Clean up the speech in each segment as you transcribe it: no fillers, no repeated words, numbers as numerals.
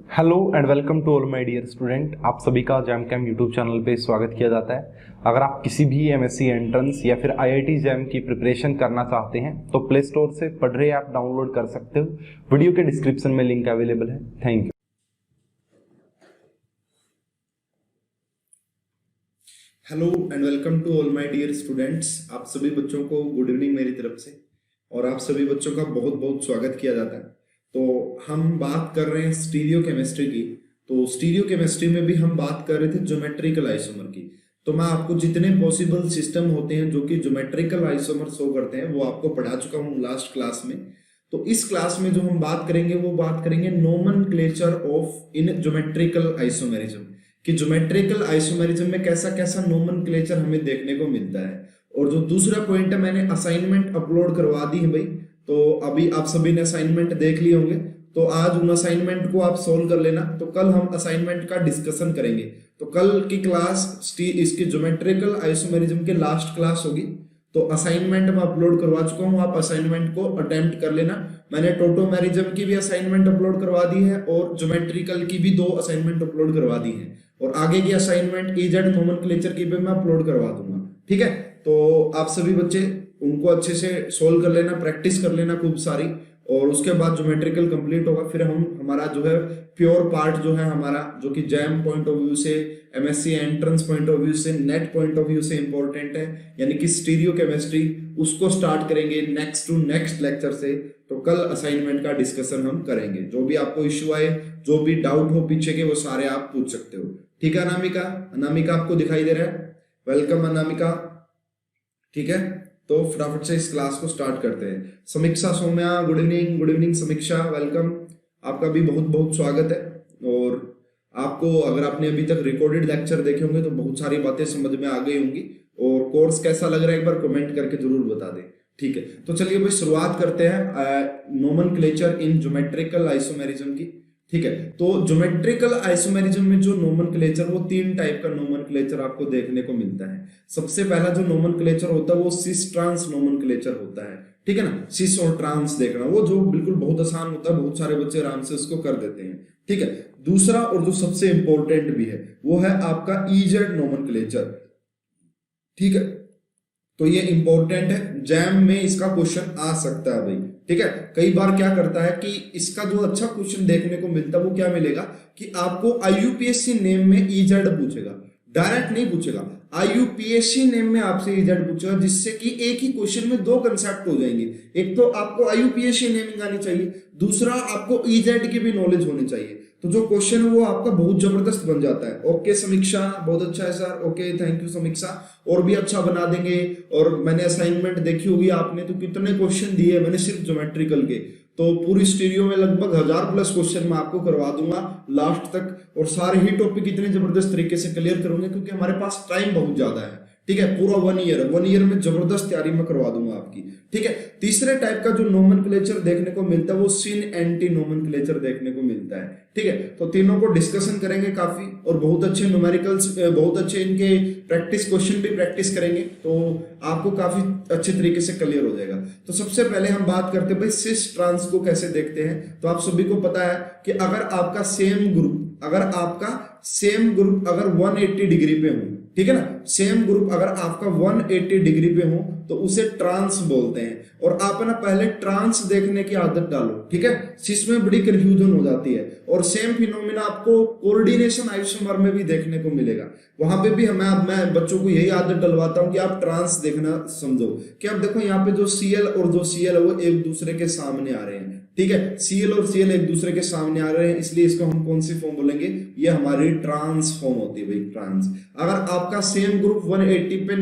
Hello and welcome to all my dear student. आप सभी का जैम कैम यूट्यूब चैनल पे स्वागत किया जाता है। अगर आप किसी भी एमएससी एंट्रेंस या फिर आईआईटी जैम की प्रिपरेशन करना चाहते हैं तो प्ले स्टोर से पढ़रे ऐप डाउनलोड कर सकते हो। वीडियो के डिस्क्रिप्शन में लिंक अवेलेबल है। Thank you. Hello and welcome to all my dear students. आप सभी बच्चों को गुड इवनिंग मेरी तरफ से, और आप सभी बच्चों का बहुत बहुत स्वागत किया जाता है। तो हम बात कर रहे हैं स्टीरियो केमिस्ट्री की। तो स्टीरियो केमिस्ट्री में भी हम बात कर रहे थे ज्योमेट्रिकल आइसोमर की। तो मैं आपको जितने पॉसिबल सिस्टम होते हैं जो कि ज्योमेट्रिकल आइसोमर शो करते हैं वो आपको पढ़ा चुका हूँ लास्ट क्लास में। तो इस क्लास में जो हम बात करेंगे वो बात करेंगे nomenclature of in geometrical isomerism, कि ज्योमेट्रिकल आइसोमेरिज्म में कैसा कैसा नोमेनक्लेचर हमें देखने को मिलता है। और जो दूसरा पॉइंट है, मैंने असाइनमेंट अपलोड करवा दी है भाई। तो अभी आप सभी ने असाइनमेंट देख लिए होंगे, तो आज उन असाइनमेंट को आप सोल्व कर लेना। तो कल हम असाइनमेंट का डिस्कशन करेंगे। तो कल की क्लास इसकी ज्योमेट्रिकल आइसोमेरिज्म के लास्ट क्लास होगी। तो असाइनमेंट मैं अपलोड करवा चुका हूँ, आप असाइनमेंट को अटेम्प्ट कर लेना। मैंने टोटोमेरिज्म की भी असाइनमेंट अपलोड करवा दी है और ज्योमेट्रिकल की भी 2 असाइनमेंट अपलोड करवा दी है, और आगे की असाइनमेंट इजेड नोमेनक्लेचर की भी मैं अपलोड करवा दूंगा। ठीक है, तो आप सभी बच्चे उनको अच्छे से सोल्व कर लेना, प्रैक्टिस कर लेना खूब सारी, और उसके बाद ज्योमेट्रिकल कंप्लीट होगा। फिर हम हमारा जो है प्योर पार्ट जो है हमारा, जो कि जैम पॉइंट ऑफ व्यू से, MSc entrance point of view से, नेट पॉइंट ऑफ व्यू से इंपॉर्टेंट है, यानी कि स्टीरियो केमिस्ट्री, उसको स्टार्ट करेंगे नेक्स्ट टू नेक्स्ट लेक्चर से। तो कल असाइनमेंट का डिस्कशन हम करेंगे। जो भी आपको इश्यू आए, जो भी डाउट हो पीछे के, वो सारे आप पूछ सकते हो। ठीक है अनामिका? अनामिका आपको दिखाई दे रहा है? वेलकम अनामिका। ठीक है, तो फटाफट से इस क्लास को स्टार्ट करते हैं। Samiksha Saumya, good evening. Good evening Samiksha, welcome. आपका भी बहुत बहुत स्वागत है। और आपको, अगर आपने अभी तक रिकॉर्डेड लेक्चर देखे होंगे तो बहुत सारी बातें समझ में आ गई होंगी। और कोर्स कैसा लग रहा है एक बार कमेंट करके जरूर बता दें। ठीक है, तो चलिए भाई शुरुआत करते हैं नोमेनक्लेचर इन ज्योमेट्रिकल आइसोमेरिज्म की। ठीक है, तो ज्योमेट्रिकल आइसोमेरिज्म में जो नोमेनक्लेचर, वो 3 टाइप का नोमेनक्लेचर आपको देखने को मिलता है। सबसे पहला जो नोमेनक्लेचर होता है वो सिस ट्रांस नोमेनक्लेचर होता है। ठीक है ना, सिस और ट्रांस देखना, वो जो बिल्कुल बहुत आसान होता है, बहुत सारे बच्चे आराम से उसको कर देते हैं। ठीक है, दूसरा और जो सबसे इंपॉर्टेंट भी है वो है आपका इजेड नोमेनक्लेचर। ठीक है, तो ये इंपॉर्टेंट है, जैम में इसका क्वेश्चन आ सकता है भाई। ठीक है, कई बार क्या करता है कि इसका जो अच्छा क्वेश्चन देखने को मिलता है वो क्या मिलेगा कि आपको आईयूपीएससी नेम में इजेड पूछेगा, डायरेक्ट नहीं पूछेगा। आईयूपीएससी नेम में आपसे इजेड पूछेगा, जिससे कि एक ही क्वेश्चन में 2 कंसेप्ट हो जाएंगे। एक तो आपको आईयूपीएससी नेमिंग आनी चाहिए, दूसरा आपको इजेड की भी नॉलेज होनी चाहिए। तो जो क्वेश्चन है वो आपका बहुत जबरदस्त बन जाता है। ओके समीक्षा, बहुत अच्छा है सर। ओके, थैंक यू समीक्षा, और भी अच्छा बना देंगे। और मैंने असाइनमेंट देखी होगी आपने, तो कितने क्वेश्चन दिए मैंने सिर्फ ज्योमेट्रिकल के। तो पूरी स्टीरियो में लगभग 1000+ क्वेश्चन मैं आपको करवा दूंगा लास्ट तक, और सारे ही टॉपिक इतने जबरदस्त तरीके से क्लियर करूंगा क्योंकि हमारे पास टाइम बहुत ज्यादा है। ठीक है, पूरा 1 ईयर में जबरदस्त तैयारी में करवा दूंगा आपकी। ठीक है, तीसरे टाइप का जो नोमेनक्लेचर देखने को मिलता है वो सिन एंटी नोमेनक्लेचर देखने को मिलता है। ठीक है, तो तीनों को डिस्कशन करेंगे काफी, और बहुत अच्छे न्यूमेरिकल्स, बहुत अच्छे इनके प्रैक्टिस क्वेश्चन भी प्रैक्टिस करेंगे, तो आपको काफी अच्छे तरीके से क्लियर हो जाएगा। तो सबसे पहले हम बात करते हैं भाई सिस ट्रांस को कैसे देखते हैं। तो आप सभी को पता है कि अगर आपका सेम ग्रुप अगर 180 डिग्री पे हो, ठीक है ना, सेम ग्रुप अगर आपका 180 डिग्री पे हो तो उसे ट्रांस बोलते हैं। और आप ना पहले ट्रांस देखने की आदत डालो। ठीक है, सिस में बड़ी कंफ्यूजन हो जाती है, और सेम फिनोमेना आपको कोऑर्डिनेशन आइसोमर में भी देखने को मिलेगा। वहां पे भी मैं बच्चों को यही आदत डलवाता हूं कि आप ट्रांस देखना समझो। कि अब देखो यहाँ पे जो Cl और जो Cl है वो एक दूसरे के सामने आ रहे हैं। ठीक है, Cl और Cl एक दूसरे के सामने आ रहे हैं, इसलिए इसको हम कौन सी फॉर्म बोलेंगे? ये हमारी ट्रांस फॉर्म होती है भाई, ट्रांस। अगर आपका सेम ग्रुप 180 पे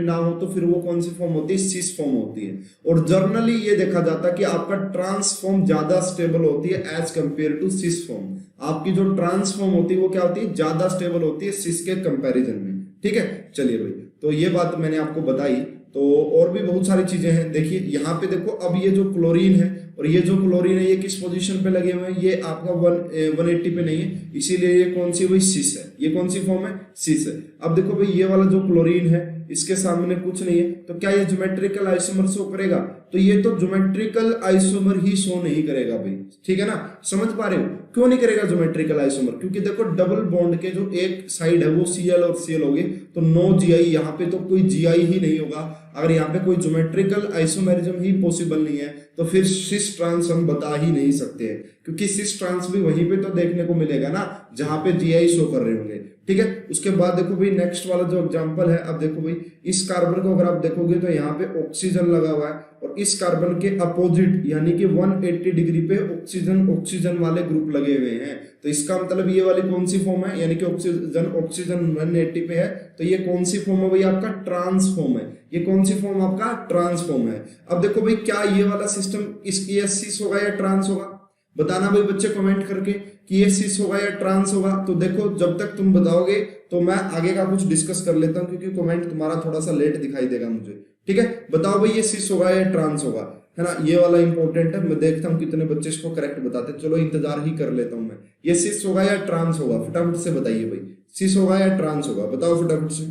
ना हो, तो फिर वो कौन सी फॉर्म होती है? सिस फॉर्म होती है। और जर्नली ये देखा जाता है कि आपका ट्रांस फॉर्म ज्यादा स्टेबल होती है as compare to cis form. आपकी जो ट्रांस फॉर्म होती है वो क्या होती है? ज्यादा स्टेबल होती है सिस के कंपैरिजन में। ठीक है, चलिए भाई, तो ये बात मैंने आपको बताई। तो और भी बहुत सारी चीजें हैं। देखिए यहाँ पे देखो, अब ये जो क्लोरीन है और ये जो क्लोरीन है, ये किस पोजीशन पे लगे हुए हैं? ये आपका 180 पे नहीं है, इसीलिए ये कौन सी भाई? सिस है। ये कौन सी फॉर्म है? सिस है। अब देखो भाई, ये वाला जो क्लोरीन है इसके सामने कुछ नहीं है, तो क्या ये ज्योमेट्रिकल आइसोमर शो करेगा? तो ये तो ज्योमेट्रिकल आइसोमर ही शो नहीं करेगा भाई, ठीक है ना, समझ पा रहे हो? क्यों नहीं करेगा ज्योमेट्रिकल आइसोमर? क्योंकि देखो डबल बॉन्ड के जो एक साइड है वो Cl और Cl हो गए, तो नो Gi, यहाँ पे तो कोई Gi ही नहीं होगा। अगर यहाँ पे कोई ज्योमेट्रिकल आइसोमेरिज्म ही पॉसिबल नहीं है तो फिर सिस ट्रांस हम बता ही नहीं सकते हैं, क्योंकि सिस ट्रांस भी वहीं पे तो देखने को मिलेगा ना जहां पे Gi शो कर रहे होंगे, ठीक है। उसके बाद देखो भाई नेक्स्ट वाला जो एग्जांपल है, अब देखो भाई इस कार्बन को अगर आप देखोगे तो यहाँ पे ऑक्सीजन लगा हुआ है और इस कार्बन के अपोजिट यानी कि 180 डिग्री पे ऑक्सीजन ऑक्सीजन वाले ग्रुप लगे हुए हैं। तो इसका मतलब ये वाली कौन सी फॉर्म है, यानी कि ऑक्सीजन ऑक्सीजन 180 पे है, तो ये कौन सी फॉर्म है भाई? आपका ट्रांसफॉर्म है। ये कौन सी फॉर्म आपका? ट्रांसफॉर्म है। अब देखो भाई क्या ये वाला सिस्टम इसकी सिस होगा या ट्रांस होगा? बताना भाई बच्चे कमेंट करके कि ये सिस होगा या ट्रांस होगा। तो देखो जब तक तुम बताओगे तो मैं आगे का कुछ डिस्कस कर लेता हूँ, क्योंकि कमेंट तुम्हारा थोड़ा सा लेट दिखाई देगा मुझे, ठीक है। बताओ भाई ये सिस होगा या ट्रांस होगा, है ना, ये वाला इंपॉर्टेंट है। मैं देखता हूँ कितने बच्चे इसको करेक्ट बताते हैं, चलो इंतजार ही कर लेता हूँ मैं। ये सिस होगा या ट्रांस होगा? फटाफट से बताइए भाई, सिस होगा या ट्रांस होगा, बताओ फटाफट से।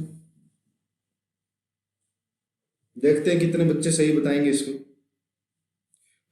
देखते हैं कितने बच्चे सही बताएंगे इसको।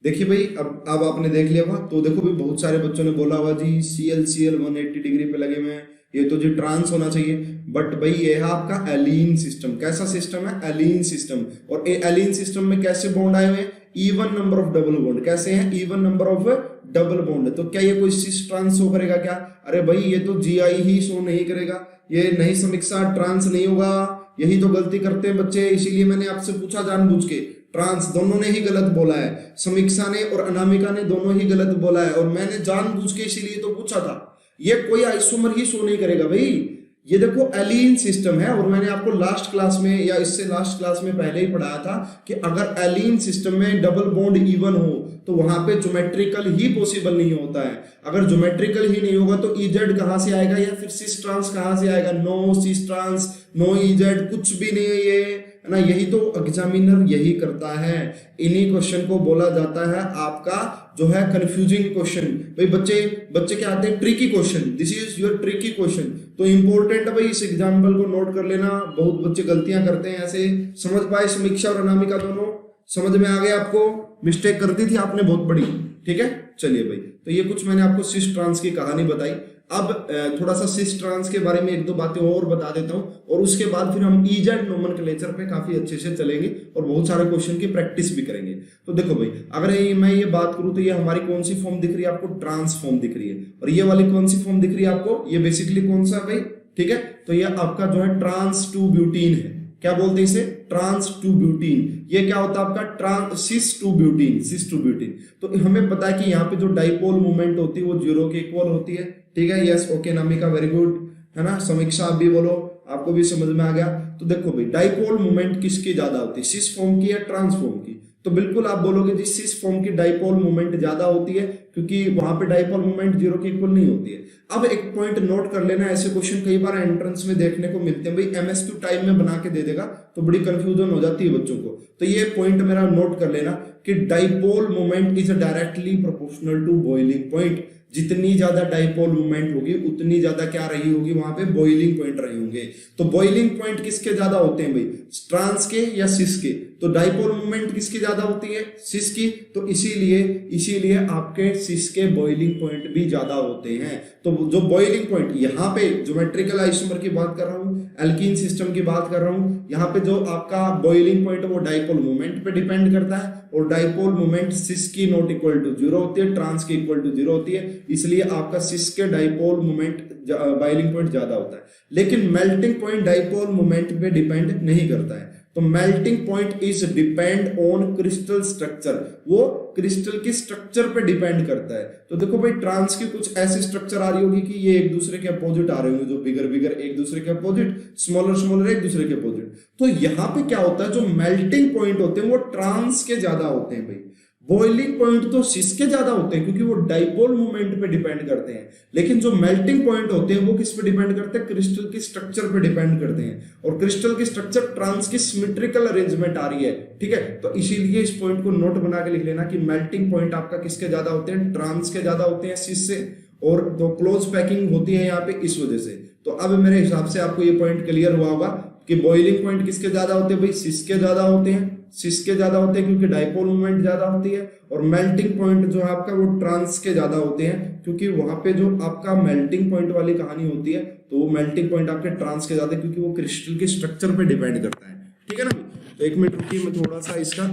देखिए भाई अब आपने देख लिया हुआ, तो देखो भाई बहुत सारे बच्चों ने बोला हुआ जी Cl 180 डिग्री पे लगे हुए हैं, ये तो जी ट्रांस होना चाहिए। बट भाई ये है आपका एलीन सिस्टम। कैसा सिस्टम है? एलीन सिस्टम। और एलीन सिस्टम में कैसे बॉन्ड आए हुए हैं? Even number of double bond. कैसे हैं? Even number of double bond. तो क्या ये कोई सिस ट्रांस शो करेगा क्या? अरे भाई ये तो Gi ही शो नहीं करेगा, ये नहीं समीक्षा ट्रांस नहीं होगा। यही तो गलती करते हैं बच्चे, इसीलिए मैंने आपसे पूछा जानबूझ के। ट्रांस दोनों ने ही गलत बोला है, समीक्षा ने और अनामिका ने दोनों ही गलत बोला है, और मैंने जानबूझ के इसीलिए तो पूछा था। ये कोई आइसोमर ही शो नहीं करेगा भाई। ये देखो एलीन सिस्टम है, और मैंने आपको लास्ट क्लास में या इससे लास्ट क्लास में पहले ही पढ़ाया था कि अगर एलीन सिस्टम में डबल बॉन्ड इवन हो तो वहां पे ज्योमेट्रिकल ही पॉसिबल नहीं होता है। अगर ज्योमेट्रिकल ही नहीं होगा तो इजेड कहां से आएगा या फिर सिस ट्रांस कहां से आएगा? No cis trans, no E Z, कुछ भी नहीं है ये, है ना। यही तो एग्जामिनर यही करता है। इन्हीं क्वेश्चन को बोला जाता है आपका जो है कंफ्यूजिंग क्वेश्चन। भाई बच्चे क्या आते हैं? Tricky question. This is your tricky question. तो इंपॉर्टेंट है भाई, इस एग्जाम्पल को नोट कर लेना। बहुत बच्चे गलतियां करते हैं ऐसे। समझ पाए? समीक्षा और अनामिका दोनों समझ में आ गए? आपको मिस्टेक कर दी थी आपने बहुत बड़ी, ठीक है। चलिए भाई, तो ये कुछ मैंने आपको सिस ट्रांस की कहानी बताई। अब थोड़ा सा सिस ट्रांस के बारे में एक दो बातें और बता देता हूं, और उसके बाद फिर हम इजेड नोमेनक्लेचर पे काफी अच्छे से चलेंगे और बहुत सारे क्वेश्चन की प्रैक्टिस भी करेंगे। तो देखो भाई, अगर मैं ये बात करूं तो ये हमारी कौन सी फॉर्म दिख रही है आपको? ट्रांस फॉर्म दिख रही है। और ये वाली कौन सी फॉर्म दिख रही है आपको? ये बेसिकली कौन सा है भाई? ठीक है, तो ये आपका जो है ट्रांस 2 ब्यूटीन है। क्या बोलते हैं इसे? Trans 2 butene. ये क्या होता है आपका? Cis 2 butene, cis 2 butene. तो हमें पता है कि यहाँ पे जो डाइपोल मूवमेंट होती है वो 0 के इक्वल होती है, ठीक है। यस, ओके नामिका, वेरी गुड, है ना। समीक्षा आप भी बोलो, आपको भी समझ में आ गया। तो देखो भाई, डाइपोल मूवमेंट किसकी ज्यादा होती है? सिस फॉर्म की या ट्रांस फॉर्म की? तो बिल्कुल आप बोलोगे जी सिस फॉर्म की डाइपोल मूवमेंट ज्यादा होती है, क्योंकि वहां पे डाइपोल मूवमेंट 0 के इक्वल नहीं होती है। अब एक पॉइंट नोट कर लेना, ऐसे क्वेश्चन कई बार एंट्रेंस में देखने को मिलते हैं। भाई एमएसक्यू टाइप में बना के दे देगा तो बड़ी कंफ्यूजन हो जाती है बच्चों को। तो ये पॉइंट मेरा नोट कर लेना कि dipole movement is directly proportional to boiling point. जितनी ज्यादा डाइपोल मूवमेंट होगी उतनी ज्यादा क्या रही होगी? वहां पे बॉइलिंग पॉइंट रहे होंगे। तो बॉइलिंग पॉइंट किसके ज्यादा होते हैं भाई? ट्रांस के या सिस के? तो डाइपोल मूवमेंट किसकी ज्यादा होती है? सिस की। तो इसीलिए आपके सिस के बॉइलिंग पॉइंट भी ज्यादा होते हैं। तो जो बॉइलिंग पॉइंट, यहाँ पे ज्योमेट्रिकल आइसोमर की बात कर रहा हूँ, एल्कीन सिस्टम की बात कर रहा हूँ, यहाँ पे जो आपका बॉइलिंग पॉइंट है वो डाइपोल मूवमेंट पे डिपेंड करता है, और डाइपोल मूवमेंट सिस की नॉट इक्वल टू 0 होती है, ट्रांस की इक्वल टू 0 होती है। इसलिए आपका सिस के डाइपोल मूवमेंट बॉइलिंग पॉइंट ज्यादा होता है। लेकिन मेल्टिंग पॉइंट डाइपोल मूवमेंट पे डिपेंड नहीं करता है। तो melting point is depend on crystal structure, वो क्रिस्टल के स्ट्रक्चर पे डिपेंड करता है। तो देखो भाई, ट्रांस की कुछ ऐसी स्ट्रक्चर आ रही होगी कि ये एक दूसरे के अपोजिट आ रहे होंगे, जो बिगर एक दूसरे के अपोजिट, स्मॉलर एक दूसरे के अपोजिट। तो यहाँ पे क्या होता है, जो मेल्टिंग पॉइंट होते हैं वो ट्रांस के ज्यादा होते हैं भाई। बॉइलिंग पॉइंट तो सिस के ज्यादा होते हैं, क्योंकि वो डाइपोल मूवमेंट पे डिपेंड करते हैं। लेकिन जो मेल्टिंग पॉइंट होते हैं वो किस पे डिपेंड करते हैं? क्रिस्टल के स्ट्रक्चर पे डिपेंड करते हैं। और क्रिस्टल की स्ट्रक्चर ट्रांस की सिमेट्रिकल अरेंजमेंट आ रही है, ठीक है। तो इसीलिए इस पॉइंट को नोट बना के लिख लेना कि मेल्टिंग पॉइंट आपका किसके ज्यादा होते हैं? ट्रांस के ज्यादा होते हैं सिस से। और तो क्लोज पैकिंग होती है यहाँ पे इस वजह से। तो अब मेरे हिसाब से आपको ये पॉइंट क्लियर हुआ होगा। कि बॉइलिंग पॉइंट किसके ज्यादा होते हैं भाई, सिस के ज्यादा होते हैं, सिस के ज्यादा होते हैं क्योंकि डाइपोल मोमेंट ज्यादा होती है। और मेल्टिंग पॉइंट जो है आपका वो ट्रांस के ज्यादा होते हैं क्योंकि वहां पे जो आपका मेल्टिंग पॉइंट वाली कहानी होती है तो वो मेल्टिंग पॉइंट आपके ट्रांस के ज्यादा, क्योंकि वो क्रिस्टल के स्ट्रक्चर पे डिपेंड करता है। ठीक है ना। तो 1 मिनट रुकिए, मैं थोड़ा सा इसका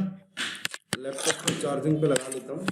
लैपटॉप को चार्जिंग पे लगा लेता हूँ।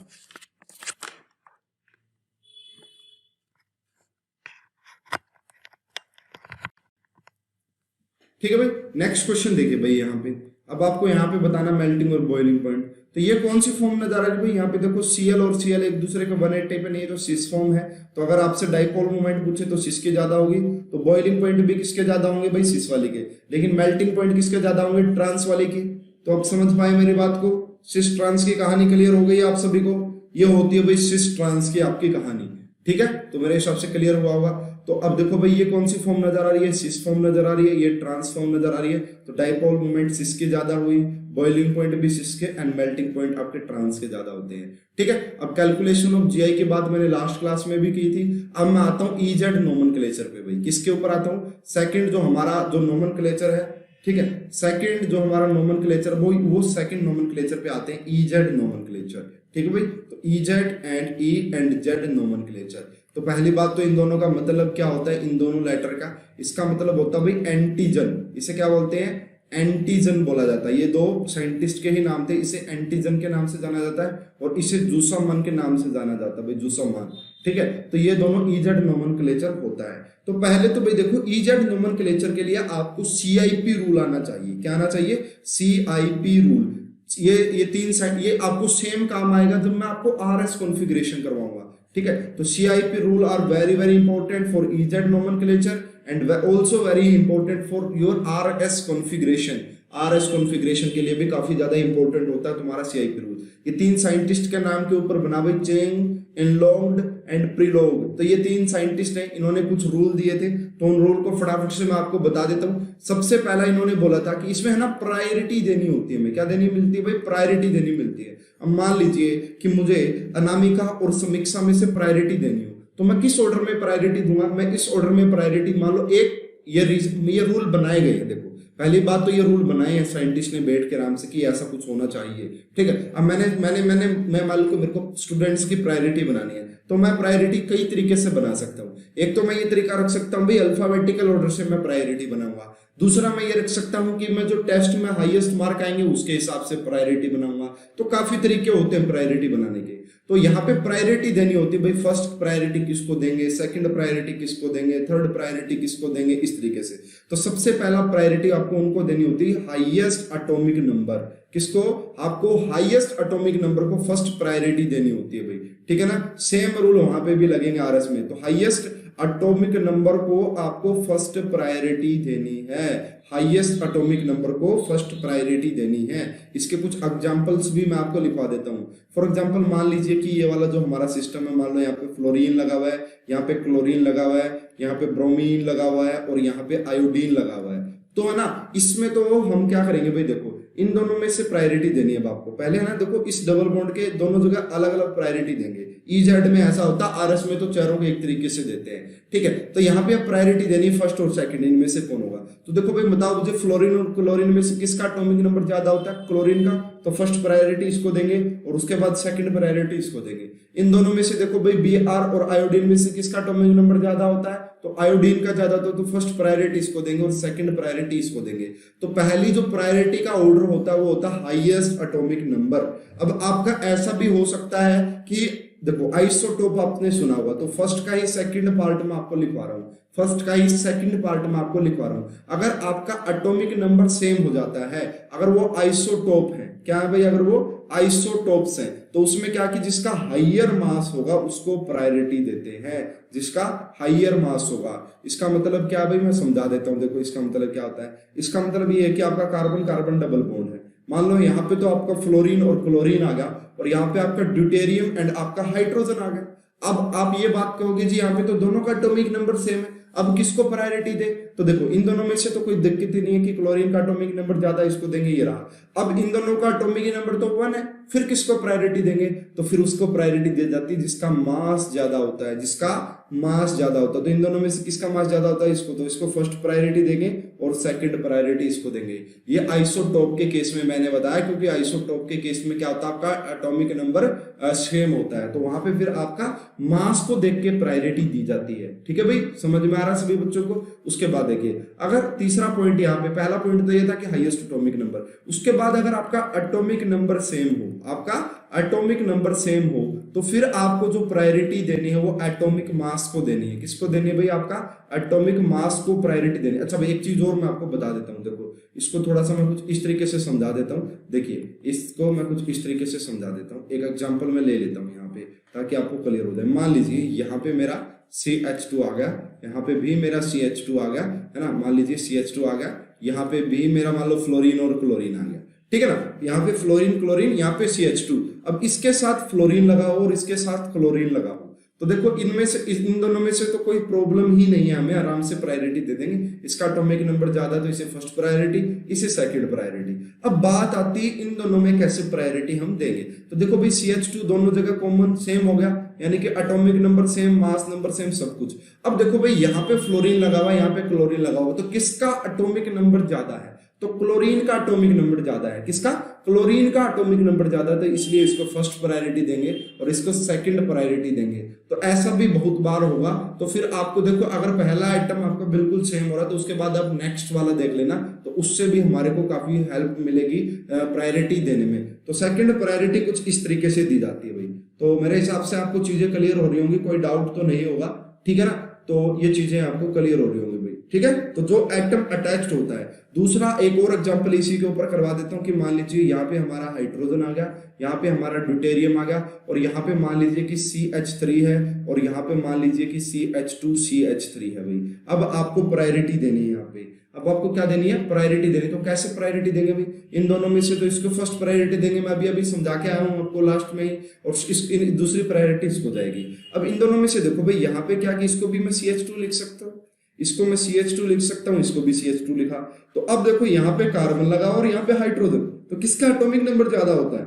ठीक है भाई, नेक्स्ट क्वेश्चन देखिए भाई। यहाँ पे अब आपको यहाँ पे बताना मेल्टिंग और बॉइलिंग पॉइंट। तो ये कौन सी फॉर्म नजर आ रही है भाई, यहाँ पे देखो Cl और Cl एक दूसरे के 180 पे नहीं है तो सिस फॉर्म है। तो अगर आपसे डाइपोल मोमेंट पूछे तो सिस के ज्यादा होगी, तो बॉइलिंग पॉइंट भी किसके ज्यादा होंगे भाई, सिस वाले के। लेकिन मेल्टिंग पॉइंट किसके ज्यादा होंगे, ट्रांस वाले के। तो आप समझ पाए मेरी बात को, सिस ट्रांस की कहानी क्लियर हो गई आप सभी को। ये होती है भाई सिस ट्रांस की आपकी कहानी। ठीक है, तो मेरे हिसाब से क्लियर हुआ होगा। तो अब देखो भाई ये कौन सी फॉर्म नजर आ रही है, सिस फॉर्म नजर आ रही है, ये ट्रांस फॉर्म नजर आ रही है। तो डाइपोल मोमेंट सिस के ज्यादा हुई, बॉइलिंग पॉइंट भी सिस के, एंड मेल्टिंग पॉइंट आपके ट्रांस के ज्यादा होते हैं। ठीक है, अब कैलकुलेशन ऑफ जीआई की बात मैंने लास्ट क्लास में भी की थी। अब मैं आता हूँ ईजेड नोमेनक्लेचर पे भाई। किसके ऊपर आता हूँ, सेकंड जो हमारा जो नोमेनक्लेचर है, ठीक है, सेकंड जो हमारा नोमेनक्लेचर वो सेकंड नोमेनक्लेचर पे आते हैं, ईजेड नोमेनक्लेचर। ठीक है भाई, तो EEZ and E and Z nomenclature. तो पहली बात तो इन दोनों का मतलब क्या होता है, इन दोनों लेटर का, इसका मतलब होता है भाई एंटीजन। इसे क्या बोलते हैं, एंटीजन बोला जाता है। ये दो साइंटिस्ट के ही नाम थे, इसे एंटीजन के नाम से जाना जाता है और इसे जूसमन के नाम से जाना जाता है भाई, जूसमन। ठीक है, तो ये दोनों ईजेड नोमेनक्लेचर होता है। तो पहले तो भाई देखो ईजेड नोमेनक्लेचर के लिए आपको सीआईपी रूल आना चाहिए। क्या आना चाहिए, सीआईपी रूल। ये तीन साइड ये आपको सेम काम आएगा जब मैं आपको आरएस कॉन्फ़िगरेशन करवाऊंगा। ठीक है, तो CIP rule are very very important for EZ nomenclature and also very important for your RS configuration. RS configuration के लिए भी काफी ज्यादा इंपॉर्टेंट होता है तुम्हारा सीआईपी रूल। ये तीन साइंटिस्ट के नाम के ऊपर बना भाई, चेंग, एनलॉन्ग्ड एंड प्रीलॉग। तो ये तीन साइंटिस्ट हैं, इन्होंने कुछ रूल दिए थे, तो उन रूल को फटाफट से मैं आपको बता देता हूँ। सबसे पहला इन्होंने बोला था कि इसमें है ना प्रायोरिटी देनी होती है। हमें क्या देनी मिलती है भाई, प्रायोरिटी देनी मिलती है। अब मान लीजिए कि मुझे अनामिका और समीक्षा में से प्रायोरिटी देनी हो, तो मैं किस ऑर्डर में प्रायोरिटी दूंगा, मैं इस ऑर्डर में प्रायोरिटी, मान लो एक ये रूल बनाए गए हैं। देखो पहली बात तो ये रूल बनाए हैं साइंटिस्ट ने बैठ के आराम से कि ऐसा कुछ होना चाहिए। ठीक है, अब मैं मान लो मेरे को स्टूडेंट्स की प्रायोरिटी बनानी है, तो मैं प्रायोरिटी कई तरीके से बना सकता हूँ। एक तो मैं ये तरीका रख सकता हूँ भाई, अल्फाबेटिकल ऑर्डर से मैं प्रायोरिटी बनाऊंगा। दूसरा मैं ये रख सकता हूँ कि मैं जो टेस्ट में हाईएस्ट मार्क आएंगे उसके हिसाब से प्रायोरिटी बनाऊंगा। तो काफी तरीके होते हैं प्रायोरिटी बनाने के। तो यहाँ पे प्रायोरिटी देनी होती है भाई, फर्स्ट प्रायोरिटी किसको देंगे, सेकंड प्रायोरिटी किसको देंगे, थर्ड प्रायोरिटी किसको देंगे, इस तरीके से। तो सबसे पहला प्रायोरिटी आपको उनको देनी होती है हाईएस्ट एटॉमिक नंबर। किसको, आपको हाईएस्ट एटॉमिक नंबर को फर्स्ट प्रायोरिटी देनी होती है भाई। ठीक है ना, सेम रूल वहां पे भी लगेंगे आरएस में। तो हाईएस्ट एटॉमिक नंबर को आपको फर्स्ट प्रायोरिटी देनी है, हाईएस्ट एटॉमिक नंबर को फर्स्ट प्रायोरिटी देनी है। इसके कुछ एग्जांपल्स भी मैं आपको लिखवा देता हूँ। फॉर एग्जांपल मान लीजिए कि ये वाला जो हमारा सिस्टम है, मान लो यहाँ पे फ्लोरीन लगा हुआ है, यहाँ पे क्लोरीन लगा हुआ है, यहाँ पे ब्रोमीन लगा हुआ है और यहाँ पे आयोडीन लगा हुआ है। तो है ना, इसमें तो हम क्या करेंगे भाई, देखो इन दोनों में से प्रायोरिटी देनी है आपको। पहले है ना, देखो इस डबल बॉन्ड के दोनों जगह अलग अलग प्रायोरिटी देंगे। ईजेड में ऐसा होता है, आरएस में तो चारों को एक तरीके से देते हैं। ठीक है, तो यहाँ पे आप प्रायोरिटी देनी फर्स्ट और सेकंड, इनमें से कौन होगा। तो देखो भाई बताओ मुझे, फ्लोरीन और क्लोरीन में से किसका एटॉमिक नंबर ज्यादा होता है, क्लोरीन का। तो फर्स्ट प्रायोरिटी इसको देंगे और उसके बाद सेकंड प्रायोरिटी इसको देंगे। इन दोनों में से देखो भाई Br और आयोडीन में से किसका एटॉमिक नंबर ज्यादा होता है, तो आयोडीन का ज्यादा होता है, तो फर्स्ट प्रायोरिटी इसको देंगे और सेकंड प्रायोरिटी इसको देंगे। तो पहली जो प्रायोरिटी का ऑर्डर होता है वो होता है हाईएस्ट एटॉमिक नंबर। अब आपका ऐसा भी हो सकता है कि देखो आइसोटोप आपने सुना होगा, तो फर्स्ट का ही सेकंड पार्ट में आपको लिखवा रहा हूँ, फर्स्ट का ही सेकंड पार्ट में आपको लिखवा रहा हूँ। अगर आपका एटॉमिक नंबर सेम हो जाता है, अगर वो आइसोटोप है, क्या है भाई, अगर वो आइसोटोप्स हैं, तो उसमें क्या कि जिसका हाइयर मास होगा उसको प्रायोरिटी देते हैं, जिसका हाइयर मास होगा। इसका मतलब क्या भाई, मैं समझा देता हूँ। देखो इसका मतलब क्या होता है, इसका मतलब ये है कि आपका कार्बन कार्बन डबल बॉन्ड है। मान लो यहाँ पे तो आपका फ्लोरीन और क्लोरीन आ गया और यहाँ पे आपका ड्यूटेरियम एंड आपका हाइड्रोजन आ गया। अब आप ये बात कहोगे जी यहाँ पे तो दोनों का एटॉमिक नंबर सेम है, अब किसको प्रायोरिटी दे। तो देखो इन दोनों में से तो कोई दिक्कत ही नहीं है कि क्लोरीन का एटॉमिक नंबर ज्यादा, इसको देंगे, ये रहा। अब इन दोनों का एटॉमिक नंबर तो 1 है, फिर किसको प्रायोरिटी देंगे, तो फिर उसको प्रायोरिटी दी जाती है जिसका मास ज्यादा होता है, जिसका मास ज्यादा होता है। तो इन दोनों में से किसका मास ज्यादा होता है, इसको, तो इसको फर्स्ट प्रायोरिटी देंगे और सेकंड प्रायोरिटी इसको देंगे। ये आइसोटोप के केस में मैंने बताया, क्योंकि आइसोटोप के केस में क्या होता है, आपका एटॉमिक नंबर सेम होता है, तो वहां पे फिर आपका मास को देख के प्रायोरिटी दी जाती है। ठीक है भाई, समझ में आ रहा है सभी बच्चों को। उसके बाद देखिए, अगर तीसरा पॉइंट यहाँ पे, पहला पॉइंट तो ये था कि हाईएस्ट एटॉमिक नंबर, उसके बाद अगर आपका एटॉमिक नंबर सेम हो, आपका एटॉमिक नंबर सेम हो, तो फिर आपको जो प्रायोरिटी देनी है वो एटॉमिक मास को देनी है। किसको देनी है भाई, आपका एटॉमिक मास को प्रायोरिटी देनी है। अच्छा भाई, एक चीज और मैं आपको बता देता हूँ, देखो इसको थोड़ा सा मैं कुछ इस तरीके से समझा देता हूँ। देखिए इसको मैं कुछ इस तरीके से समझा देता हूँ, एक एग्जांपल मैं ले लेता हूँ यहाँ पे, ताकि आपको क्लियर हो जाए। मान लीजिए यहाँ पे मेरा CH2 आ गया, यहाँ पे भी मेरा CH2 आ गया, है ना, मान लीजिए CH2 आ गया, यहाँ पे भी मेरा मान लो फ्लोरीन और क्लोरीन आ गया, ठीक है ना, यहाँ पे फ्लोरीन क्लोरीन, यहाँ पे CH2। अब इसके साथ फ्लोरीन लगाओ और इसके साथ क्लोरीन लगाओ, तो देखो इनमें से, इन दोनों में से तो कोई प्रॉब्लम ही नहीं है, हमें आराम से प्रायोरिटी दे देंगे। इसका एटॉमिक नंबर ज्यादा तो इसे फर्स्ट प्रायोरिटी, इसे सेकंड प्रायोरिटी। अब बात आती है इन दोनों में कैसे प्रायोरिटी हम देंगे। तो देखो भाई CH2 दोनों जगह कॉमन सेम हो गया, यानी कि atomic number same, mass number same, सब कुछ। अब देखो भाई यहाँ पे फ्लोरीन लगा हुआ, यहाँ पे क्लोरीन लगा हुआ, तो किसका एटॉमिक नंबर ज्यादा है, तो क्लोरीन का एटॉमिक नंबर ज्यादा है। किसका, क्लोरीन का एटॉमिक नंबर ज्यादा है, तो इसलिए इसको फर्स्ट प्रायोरिटी देंगे और इसको सेकंड प्रायोरिटी देंगे। तो ऐसा भी बहुत बार होगा। तो फिर आपको देखो, अगर पहला आइटम आपका बिल्कुल सेम हो रहा है, तो उसके बाद आप नेक्स्ट वाला देख लेना, तो उससे भी हमारे को काफी हेल्प मिलेगी प्रायोरिटी देने में। तो सेकंड प्रायोरिटी कुछ इस तरीके से दी जाती है भाई। तो मेरे हिसाब से आपको चीजें क्लियर हो रही होंगी, कोई डाउट तो नहीं होगा, ठीक है ना। तो ये चीजें आपको क्लियर हो रही होंगी भाई, ठीक है। तो जो एटम अटैच्ड होता है, दूसरा एक और एग्जांपल इसी के ऊपर करवा देता हूं कि मान लीजिए यहाँ पे हमारा हाइड्रोजन आ गया, यहाँ पे हमारा ड्यूटेरियम आ गया, और यहाँ पे मान लीजिए कि CH3 है, और यहाँ पे मान लीजिए कि CH2 CH3 है भाई। अब आपको प्रायोरिटी देनी है यहाँ पे, अब आपको क्या देनी है, प्रायोरिटी देनी। तो कैसे प्रायोरिटी देंगे भाई, इन दोनों में से तो इसको फर्स्ट प्रायोरिटी देंगे, मैं अभी समझा के आया हूँ आपको लास्ट में ही, और दूसरी प्रायोरिटी इसको जाएगी। अब इन दोनों में से देखो भाई, यहाँ पे क्या कि इसको भी मैं CH2 लिख सकता हूँ, इसको मैं CH2 लिख सकता हूँ, इसको भी CH2 लिखा। तो अब देखो यहाँ पे कार्बन लगा और यहाँ पे हाइड्रोजन, तो किसका एटॉमिक नंबर ज्यादा होता है,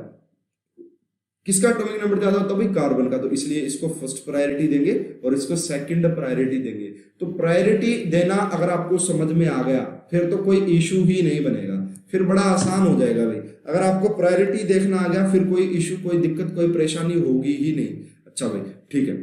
किसका एटॉमिक नंबर ज्यादा होता है भाई, कार्बन का। तो इसलिए इसको फर्स्ट प्रायोरिटी देंगे और इसको सेकंड प्रायोरिटी देंगे। तो प्रायोरिटी देना अगर आपको समझ में आ गया, फिर तो कोई इशू ही नहीं बनेगा, फिर बड़ा आसान हो जाएगा भाई। अगर आपको प्रायोरिटी देखना आ गया, फिर कोई इशू, कोई दिक्कत, कोई परेशानी होगी ही नहीं। अच्छा भाई, ठीक है।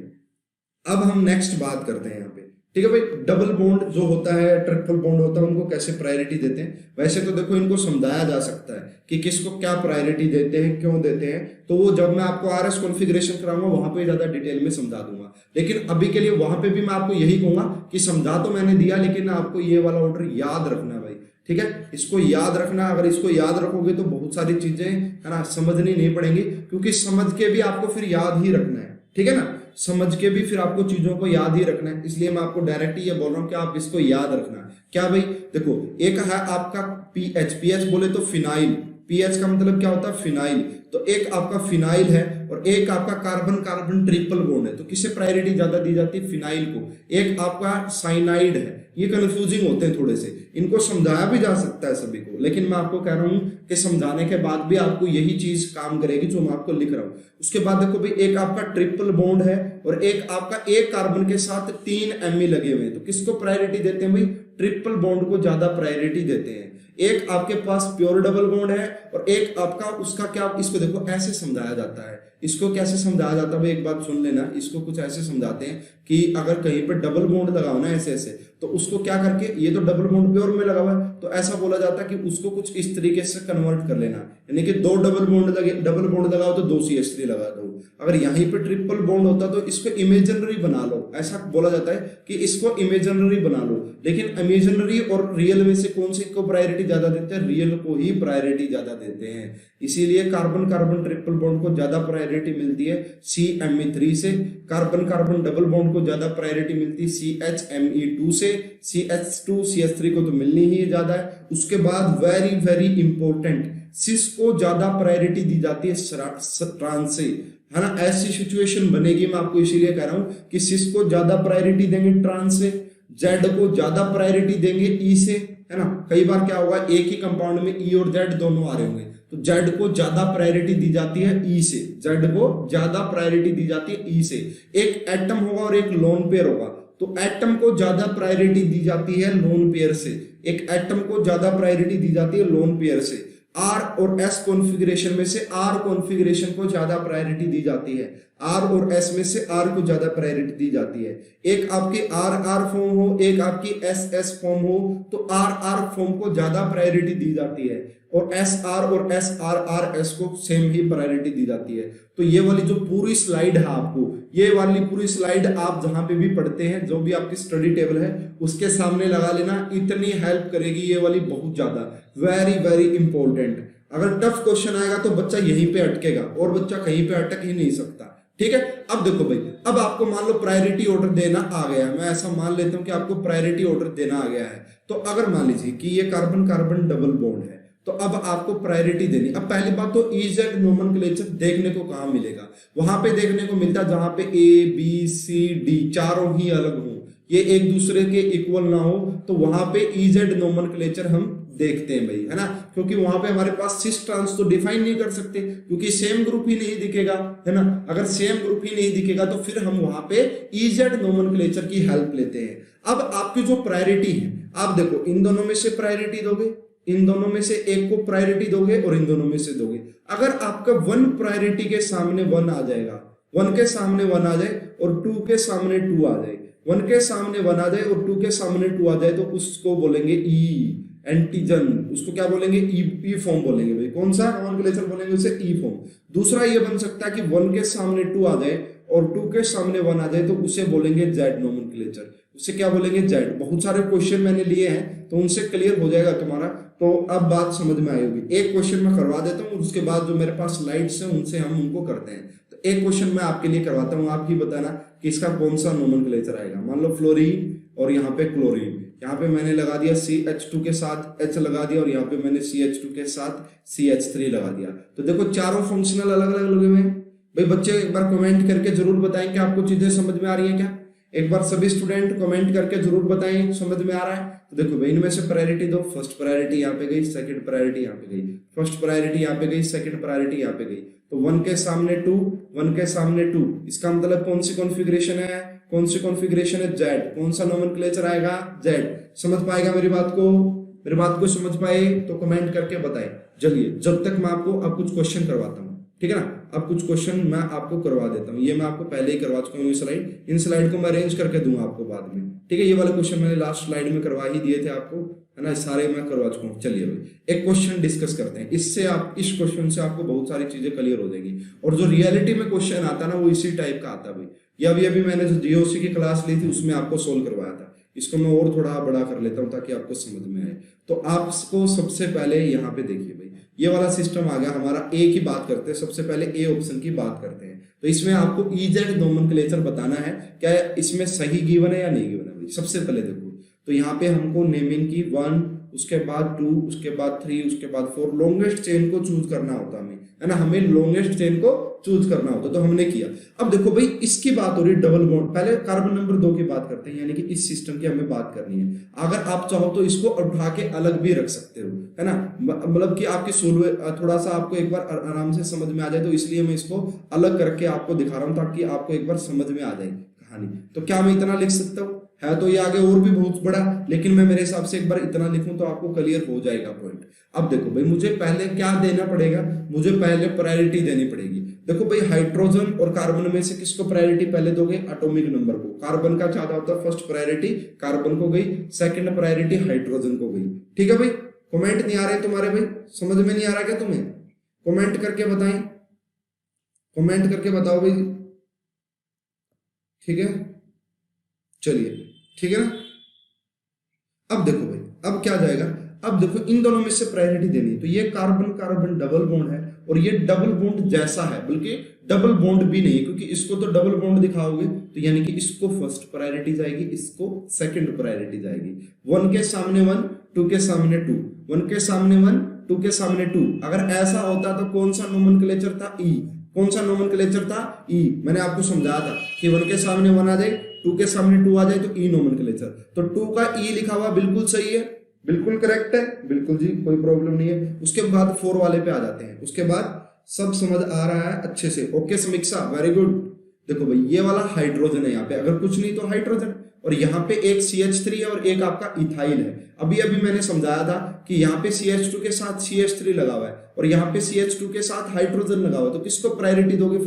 अब हम नेक्स्ट बात करते हैं यहाँ पे, ठीक है भाई। डबल बॉन्ड जो होता है, ट्रिपल बॉन्ड होता है, उनको कैसे प्रायोरिटी देते हैं। वैसे तो देखो इनको समझाया जा सकता है कि किसको क्या प्रायोरिटी देते हैं, क्यों देते हैं, तो वो जब मैं आपको RS कॉन्फ़िगरेशन कराऊंगा वहां पे ज्यादा डिटेल में समझा दूंगा। लेकिन अभी के लिए वहां पे भी मैं आपको यही कहूंगा कि समझा तो मैंने दिया, लेकिन आपको ये वाला ऑर्डर याद रखना है भाई, ठीक है। इसको याद रखना, अगर इसको याद रखोगे तो बहुत सारी चीजें, है ना, समझनी नहीं पड़ेंगी, क्योंकि समझ के भी आपको फिर याद ही रखना है, ठीक है ना, समझ के भी फिर आपको चीजों को याद ही रखना है। इसलिए मैं आपको डायरेक्ट ये बोल रहा हूँ कि आप इसको याद रखना। क्या भाई, देखो एक है आपका पीएच बोले तो फिनाइल, पीएच का मतलब क्या होता है, फिनाइल। तो एक आपका फिनाइल है और एक आपका कार्बन कार्बन ट्रिपल बॉन्ड है, तो किसे प्रायोरिटी ज्यादा दी जाती है, फिनाइल को। एक आपका साइनाइड है, ये कंफ्यूजिंग होते हैं थोड़े से, इनको समझाया भी जा सकता है सभी को, लेकिन मैं आपको कह रहा हूं कि समझाने के बाद भी आपको यही चीज काम करेगी जो मैं आपको लिख रहा हूं। उसके बाद देखो भाई, एक आपका ट्रिपल बॉन्ड है और एक आपका एक कार्बन के साथ 3 Me लगे हुए हैं, तो किसको प्रायोरिटी देते हैं भाई, ट्रिपल बॉन्ड को ज्यादा प्रायोरिटी देते हैं। एक आपके पास प्योर डबल बॉन्ड है और एक आपका उसका क्या, इसको देखो ऐसे समझाया जाता है। इसको कैसे समझाया जाता है भाई, एक बात सुन लेना, इसको कुछ ऐसे समझाते हैं कि अगर कहीं पर डबल बॉन्ड लगाओ ना ऐसे ऐसे, तो उसको क्या करके, ये तो डबल बॉन्ड प्योर में लगा हुआ है, तो ऐसा बोला जाता है कि उसको कुछ इस तरीके से कन्वर्ट कर लेना, यानी कि 2 डबल बॉन्ड लगाओ तो 2 CH3 लगा दो। अगर यहीं पे ट्रिपल बॉन्ड होता तो इसको इमेजिनरी बना लो, ऐसा बोला जाता है कि इसको इमेजिनरी बना लो। लेकिन इमेजिनरी और रियल में से कौन से को प्रायोरिटी ज्यादा देते हैं, रियल को ही प्रायोरिटी ज्यादा देते हैं। इसीलिए कार्बन कार्बन ट्रिपल बॉन्ड को ज्यादा प्रायोरिटी मिलती है CMe3 से, कार्बन कार्बन डबल बॉन्ड को ज्यादा प्रायोरिटी मिलती है CHMe2 से, CH2 CH3 को तो मिलनी ही ज्यादा है। उसके बाद वेरी वेरी इंपॉर्टेंट, सिस को ज्यादा प्रायोरिटी दी जाती है ट्रांस से, है ना। ऐसी सिचुएशन बनेगी, मैं आपको इसीलिए कह रहा हूं कि सिस को ज्यादा प्रायोरिटी देंगे ट्रांस से, जेड को ज्यादा प्रायोरिटी देंगे ई से, है ना। कई बार क्या होगा, एक ही कंपाउंड में ई और जेड दोनों आ रहे होंगे, तो जेड को ज्यादा प्रायोरिटी दी जाती है ई से, जेड को ज्यादा प्रायोरिटी दी जाती है ई से। एक एटम होगा और एक लोन पेयर होगा, तो एटम को ज्यादा प्रायोरिटी दी जाती है लोन पेयर से, एक एटम को ज्यादा प्रायोरिटी दी जाती है लोन पेयर से। आर और एस कॉन्फ़िगरेशन में से आर कॉन्फ़िगरेशन को ज्यादा प्रायोरिटी दी जाती है, आर और एस में से आर को ज्यादा प्रायोरिटी दी जाती है। एक आपकी आर आर फॉर्म हो, एक आपकी एस एस फॉर्म हो, तो आर आर फॉर्म को ज्यादा प्रायोरिटी दी जाती है, और एस आर और एस आर आर एस को सेम ही प्रायोरिटी दी जाती है। तो ये वाली जो पूरी स्लाइड है आपको, ये वाली पूरी स्लाइड आप जहां पे भी पढ़ते हैं, जो भी आपकी स्टडी टेबल है उसके सामने लगा लेना, इतनी हेल्प करेगी ये वाली बहुत ज्यादा, वेरी वेरी इंपॉर्टेंट। अगर टफ क्वेश्चन आएगा तो बच्चा यहीं पे अटकेगा और बच्चा कहीं पे अटक ही नहीं सकता, ठीक है। अब देखो भाई, अब आपको मान लो प्रायोरिटी ऑर्डर देना आ गया है, मैं ऐसा मान लेता हूं कि आपको प्रायोरिटी ऑर्डर देना आ गया है। तो अगर मान लीजिए कि ये कार्बन कार्बन डबल बॉन्ड है, तो अब आपको प्रायोरिटी देनी। अब पहली बात तो इजेड नोमेनक्लेचर देखने को कहां मिलेगा, वहां पे देखने को मिलता है जहां पे ए बी सी डी चारों ही अलग हो, ये एक दूसरे के इक्वल ना हो, तो वहां पे इजेड नोमेनक्लेचर हम देखते हैं भाई, है ना, क्योंकि वहां पे हमारे पास सिस ट्रांस तो डिफाइन नहीं कर सकते, क्योंकि सेम ग्रुप ही नहीं दिखेगा, है ना। अगर सेम ग्रुप ही नहीं दिखेगा तो फिर हम वहां पे इजेड नोमेनक्लेचर की हेल्प लेते हैं। अब आपकी जो प्रायोरिटी है, आप देखो इन दोनों में से प्रायोरिटी दोगे, इन दोनों में से एक को प्रायोरिटी दोगे और इन दोनों में से दोगे। अगर आपका 1 प्रायोरिटी के सामने 1 आ जाएगा, 1 के सामने 1 आ जाए और 2 के सामने 2 आ जाए, 1 के सामने 1 आ जाए और 2 के सामने 2 आ जाए, तो उसको बोलेंगे ई एंटीजन, उसको क्या बोलेंगे, ई फॉर्म बोलेंगे भाई। कौन सा नोमेनक्लेचर बोलेंगे उसे, ई फॉर्म। दूसरा ये बन सकता है कि 1 के सामने 2 आ जाए और 2 के सामने 1 आ जाए, तो उसे बोलेंगे जेड नोमेनक्लेचर, उसे क्या बोलेंगे, जेड। बहुत सारे क्वेश्चन मैंने लिए हैं तो उनसे क्लियर हो जाएगा तुम्हारा, तो अब बात समझ में आएगी। एक क्वेश्चन मैं करवा देता हूँ, उसके बाद जो मेरे पास स्लाइड्स हैं उनसे हम उनको करते हैं। तो एक क्वेश्चन मैं आपके लिए करवाता हूँ, आप ही बताना कि इसका कौन सा नोमेनक्लेचर आएगा। मान लो फ्लोरीन और यहाँ पे क्लोरीन, यहाँ पे मैंने लगा दिया CH2 के साथ H लगा दिया और यहाँ पे मैंने CH2 के साथ CH3 लगा दिया। तो देखो चारों फंक्शनल अलग अलग लगे हुए हैं भाई। बच्चे एक बार कमेंट करके जरूर बताएं कि आपको चीजें समझ में आ रही है क्या। एक बार सभी स्टूडेंट कमेंट करके जरूर बताएं समझ में आ रहा है। तो देखो भाई, इनमें से प्रायोरिटी दो, फर्स्ट प्रायोरिटी यहाँ पे गई, सेकंड प्रायोरिटी यहाँ पे गई, फर्स्ट प्रायोरिटी यहाँ पे गई, सेकंड प्रायोरिटी यहाँ पे गई। तो 1 के सामने 2, 1 के सामने 2, इसका मतलब कौन सी कॉन्फ़िगरेशन है, कौन सी कॉन्फ़िगरेशन है, जेड। कौन सा नोमेनक्लेचर आएगा, जेड। समझ पाएगा मेरी बात को, मेरी बात को समझ पाए तो कमेंट करके बताए। चलिए, जब तक मैं आपको अब कुछ क्वेश्चन करवाता हूँ, ठीक है ना। अब कुछ क्वेश्चन मैं आपको करवा देता हूँ, ये मैं आपको पहले ही करवा चुका हूँ। ये इन स्लाइड को मैं अरेंज करके दूंगा आपको बाद में, ठीक है। ये वाले क्वेश्चन मैंने लास्ट स्लाइड में करवा ही दिए थे आपको, है ना, सारे मैं करवा चुका हूँ। चलिए भाई, एक क्वेश्चन डिस्कस करते हैं, इससे आप इस क्वेश्चन से आपको बहुत सारी चीजें क्लियर हो जाएगी। और जो रियलिटी में क्वेश्चन आता है ना, वो इसी टाइप का आता है भाई। ये अभी मैंने जो जीओसी की क्लास ली थी उसमें आपको सोल्व करवाया था, इसको मैं और थोड़ा बड़ा कर लेता हूँ ताकि आपको समझ में आए। तो आपको सबसे पहले यहाँ पे देखिए भाई, ये वाला सिस्टम आ गया हमारा। ए की बात करते हैं, सबसे पहले ए ऑप्शन की बात करते हैं। तो इसमें आपको इजेड नोमेनक्लेचर बताना है, क्या इसमें सही गिवन है या नहीं गिवन है भाई। सबसे पहले देखो, तो यहाँ पे हमको नेमिंग की 1, उसके बाद 2, उसके बाद 3, उसके बाद 4, लॉन्गेस्ट चेन को चूज करना होता हमें, है ना, हमें लॉन्गेस्ट चेन को चूज करना होता, तो हमने किया। अब देखो भाई, इसकी बात हो रही है डबल बॉन्ड। पहले कार्बन नंबर 2 की बात करते हैं, यानी कि इस सिस्टम की हमें बात करनी है। अगर आप चाहो तो इसको उठा के अलग भी रख सकते हो, है ना, मतलब कि आपकी थोड़ा सा आपको एक बार आराम से समझ में आ जाए, तो इसलिए मैं इसको अलग करके आपको दिखा रहा हूँ ताकि आपको एक बार समझ में आ जाए कहानी। तो क्या मैं इतना लिख सकता हूँ, है तो ये आगे और भी बहुत बड़ा, लेकिन मैं मेरे हिसाब से एक बार इतना लिखूं तो आपको क्लियर हो जाएगा पॉइंट। अब देखो भाई, मुझे पहले क्या देना पड़ेगा, मुझे पहले प्रायोरिटी देनी पड़ेगी। देखो भाई, हाइड्रोजन और कार्बन में से किसको प्रायोरिटी पहले दोगे, एटॉमिक नंबर को। कार्बन का ज्यादा होता है, फर्स्ट प्रायोरिटी कार्बन को गई, सेकंड प्रायोरिटी हाइड्रोजन को गई, ठीक है भाई। कमेंट नहीं आ रहे तुम्हारे भाई, समझ में नहीं आ रहा क्या तुम्हें, कमेंट करके बताएं, कमेंट करके बताओ भाई, ठीक है। चलिए, ठीक है ना। अब देखो भाई, अब क्या जाएगा, अब देखो इन दोनों में से प्रायोरिटी देनी है। तो ये कार्बन कार्बन डबल बॉन्ड है और ये डबल बॉन्ड जैसा है, बल्कि डबल बॉन्ड भी नहीं, क्योंकि इसको तो डबल बॉन्ड दिखाओगे तो यानी कि इसको फर्स्ट प्रायोरिटी जाएगी, इसको सेकंड प्रायोरिटी जाएगी। 1 के सामने 1, 2 के सामने 2, 1 के सामने 1, 2 के सामने 2। अगर ऐसा होता तो कौन सा नोमेनक्लेचर था, ई। कौन सा नोमेनक्लेचर था, ई। मैंने आपको समझाया था कि 1 के सामने 1 आ जाए, 2 के सामने 2 आ जाए तो ई नोमेनक्लेचर। तो 2 का ई लिखा हुआ बिल्कुल सही है, बिल्कुल करेक्ट है, बिल्कुल जी, कोई प्रॉब्लम नहीं है। उसके बाद 4 वाले पे आ जाते हैं। उसके बाद सब समझ आ रहा है अच्छे से? ओके समीक्षा, वेरी गुड। देखो भाई ये वाला हाइड्रोजन है, यहाँ पे अगर कुछ नहीं तो हाइड्रोजन, और यहाँ पे एक CH3 है और एक आपका इथाइल है। अभी अभी मैंने समझाया था कि यहाँ पे CH2 के साथ CH3 लगा हुआ है और यहाँ पे CH2 के साथ हाइड्रोजन लगा हुआ है, तो किसको प्रायोरिटी दोगे?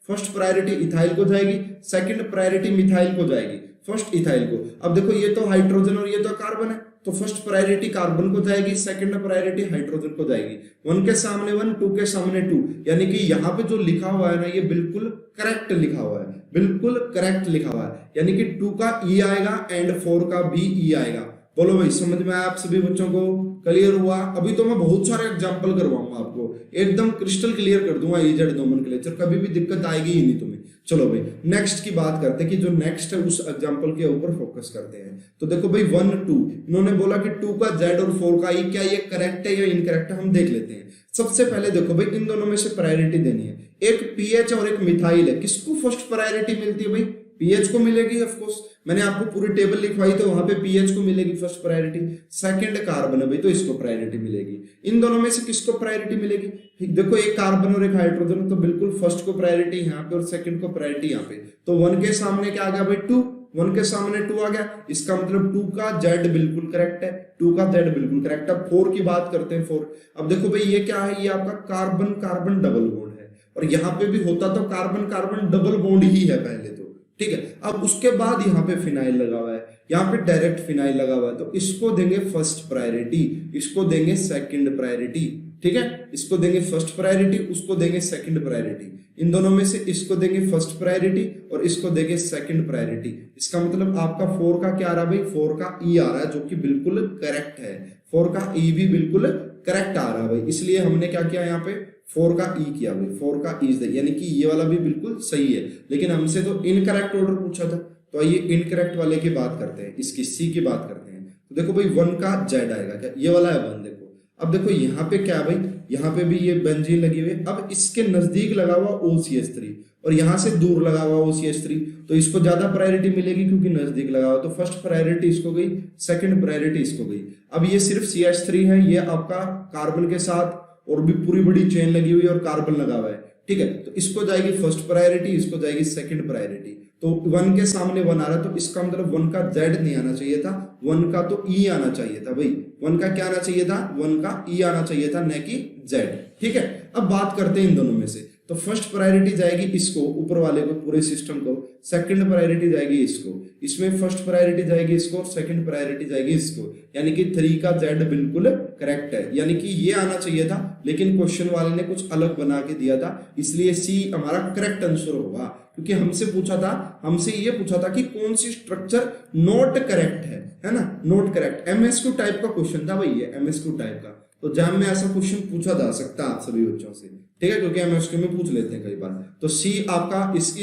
फर्स्ट प्रायोरिटी इथाइल को जाएगी, सेकंड प्रायोरिटी मिथाइल को जाएगी, फर्स्ट इथाइल को। अब देखो ये तो हाइड्रोजन और ये तो कार्बन है, तो फर्स्ट प्रायोरिटी कार्बन को जाएगी, सेकंड प्रायोरिटी हाइड्रोजन को जाएगी। 1 के सामने 1, 2 के सामने 2, यानी कि यहाँ पे जो लिखा हुआ है ना ये बिल्कुल करेक्ट लिखा हुआ है, बिल्कुल करेक्ट लिखा हुआ है, यानी कि 2 का E आएगा एंड 4 का भी E आएगा। बोलो भाई समझ में आया आप सभी बच्चों को? क्लियर हुआ? अभी तो मैं बहुत सारे एग्जांपल करवाऊंगा आपको, एकदम क्रिस्टल क्लियर कर दूंगा EZ नोमेनक्लेचर, कभी भी दिक्कत आएगी ही नहीं तुम्हें। चलो भाई नेक्स्ट की बात करते हैं कि जो नेक्स्ट है उस एग्जांपल के ऊपर फोकस करते हैं। तो देखो भाई 1, 2 इन्होंने बोला कि 2 का Z और 4 का E, क्या ये करेक्ट है या इनकरेक्ट है? हम देख लेते हैं। सबसे पहले देखो भाई इन दोनों में से प्रायोरिटी देनी है, एक पीएच और एक मिथाइल है, किसको फर्स्ट प्रायोरिटी मिलती है भाई? पीएच को मिलेगी ऑफ कोर्स, मैंने आपको पूरी टेबल लिखवाई तो वहां पे पीएच को मिलेगी फर्स्ट प्रायोरिटी। सेकंड कार्बन है भाई तो इसको प्रायोरिटी मिलेगी। इन दोनों में से किसको प्रायोरिटी मिलेगी? देखो एक कार्बन और एक हाइड्रोजन, तो बिल्कुल फर्स्ट को प्रायोरिटी यहाँ पे और सेकंड को प्रायोरिटी यहाँ पे। तो 1 के सामने क्या आ गया भाई? 2, 1 के सामने 2 आ गया, इसका मतलब 2 का Z बिल्कुल करेक्ट है, 2 का Z बिल्कुल करेक्ट है। 4 की बात करते हैं 4। अब देखो भाई ये क्या है? ये आपका कार्बन कार्बन डबल बॉन्ड है, और यहाँ पे भी होता तो कार्बन कार्बन डबल बॉन्ड ही है पहले तो, ठीक है। अब उसके बाद यहाँ पे फिनाइल लगा हुआ है, यहाँ पे डायरेक्ट फिनाइल लगा हुआ है, तो इसको देंगे फर्स्ट प्रायोरिटी, इसको देंगे सेकंड प्रायोरिटी, ठीक है। इसको देंगे फर्स्ट प्रायोरिटी, उसको देंगे सेकंड प्रायोरिटी। इन दोनों में से इसको देंगे फर्स्ट प्रायोरिटी और इसको देंगे सेकंड प्रायोरिटी। इसका मतलब आपका 4 का क्या आ रहा है भाई? 4 का E आ रहा है, जो कि बिल्कुल करेक्ट है। 4 का E भी बिल्कुल करेक्ट आ रहा है भाई, इसलिए हमने क्या किया यहाँ पे? 4 का E किया भाई, 4 का E यानी कि ये वाला भी बिल्कुल सही है। लेकिन हमसे तो इनकरेक्ट ऑर्डर पूछा था, तो आइए इनकरेक्ट वाले की बात करते हैं, इसकी C की बात करते हैं। तो देखो भाई 1 का Z आएगा, क्या ये वाला है 1? देखो अब देखो यहाँ पे क्या है भाई? यहाँ पे भी ये बेंजीन लगी हुई है। अब इसके नजदीक लगा हुआ OCH3 और यहाँ से दूर लगा हुआ OCH3, तो इसको ज्यादा प्रायोरिटी मिलेगी क्योंकि नजदीक लगा हुआ। तो फर्स्ट प्रायोरिटी इसको गई, सेकंड प्रायोरिटी इसको गई। अब ये सिर्फ CH3 है, ये आपका कार्बन के साथ और भी पूरी बड़ी चेन लगी हुई है और कार्बन लगा हुआ है, ठीक है। तो इसको जाएगी फर्स्ट प्रायोरिटी, इसको जाएगी सेकंड प्रायोरिटी। तो 1 के सामने 1 आ रहा है, तो इसका मतलब 1 का Z नहीं आना चाहिए था, 1 का तो E आना चाहिए था भाई। 1 का क्या आना चाहिए था? 1 का E आना चाहिए था, न कि Z, ठीक है। अब बात करते हैं इन दोनों में से। तो फर्स्ट प्रायोरिटी जाएगी इसको, ऊपर वाले को, पूरे सिस्टम को। सेकंड प्रायोरिटी जाएगी इसको, इसमें फर्स्ट प्रायोरिटी जाएगी इसको और सेकंड प्रायोरिटी जाएगी इसको, यानी कि 3 का Z बिल्कुल करेक्ट है, यानी कि ये आना चाहिए था, लेकिन क्वेश्चन वाले ने कुछ अलग बना के दिया था, इसलिए C हमारा करेक्ट आंसर होगा। क्योंकि हमसे पूछा था, हमसे ये पूछा था कि कौन सी स्ट्रक्चर नॉट करेक्ट है ना, नॉट करेक्ट। MSQ टाइप का क्वेश्चन था भाई, ये MSQ टाइप का। तो जैम में ऐसा क्वेश्चन पूछा जा सकता है आप सभी बच्चों से, ठीक है, क्योंकि MSQ में पूछ लेते हैं कई बार। तो C आपका इस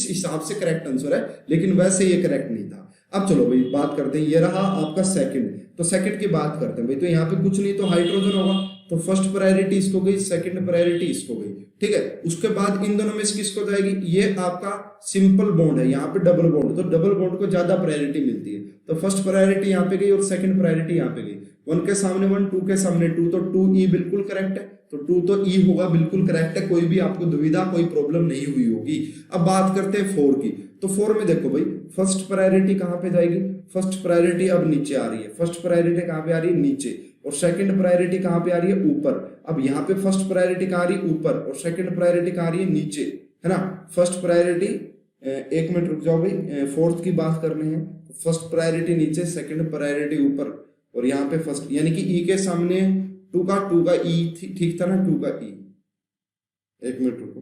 हिसाब से करेक्ट आंसर है, लेकिन वैसे ये करेक्ट नहीं था। अब चलो भाई बात करते हैं, ये रहा आपका सेकंड। तो सेकंड की बात करते हैं भाई, तो यहाँ पे कुछ नहीं तो हाइड्रोजन होगा, तो फर्स्ट प्रायोरिटी इसको गई, सेकंड प्रायोरिटी इसको गई, ठीक है। उसके बाद इन दोनों में से किसको जाएगी? ये आपका सिंपल बॉन्ड है, यहाँ पे डबल बॉन्ड, तो डबल बॉन्ड को ज्यादा प्रायोरिटी मिलती है, तो फर्स्ट प्रायोरिटी यहाँ पे गई और सेकंड प्रायोरिटी यहाँ पे गई। 1 के सामने 1, 2 के सामने 2, तो 2E बिल्कुल करेक्ट है, तो 2 तो E होगा, बिल्कुल करेक्ट है, कोई भी आपको दुविधा, कोई प्रॉब्लम नहीं हुई होगी। अब बात करते हैं 4 की। तो 4 में देखो भाई फर्स्ट प्रायोरिटी कहाँ पे जाएगी? फर्स्ट प्रायोरिटी अब नीचे आ रही है, फर्स्ट प्रायोरिटी कहाँ पे आ रही है? नीचे, और सेकंड प्रायोरिटी कहाँ पे आ रही है? ऊपर। अब यहाँ पे फर्स्ट प्रायोरिटी कहाँ आ रही है? ऊपर, और सेकंड प्रायोरिटी कहाँ आ रही है? नीचे, है ना। फर्स्ट प्रायोरिटी, एक मिनट रुक जाओ भाई, फोर्थ की बात करनी है। फर्स्ट प्रायोरिटी नीचे, सेकंड प्रायोरिटी ऊपर, और यहाँ पे फर्स्ट, यानी कि E के सामने 2 का E ठीक था ना, 2 का E। एक मिनट रुको,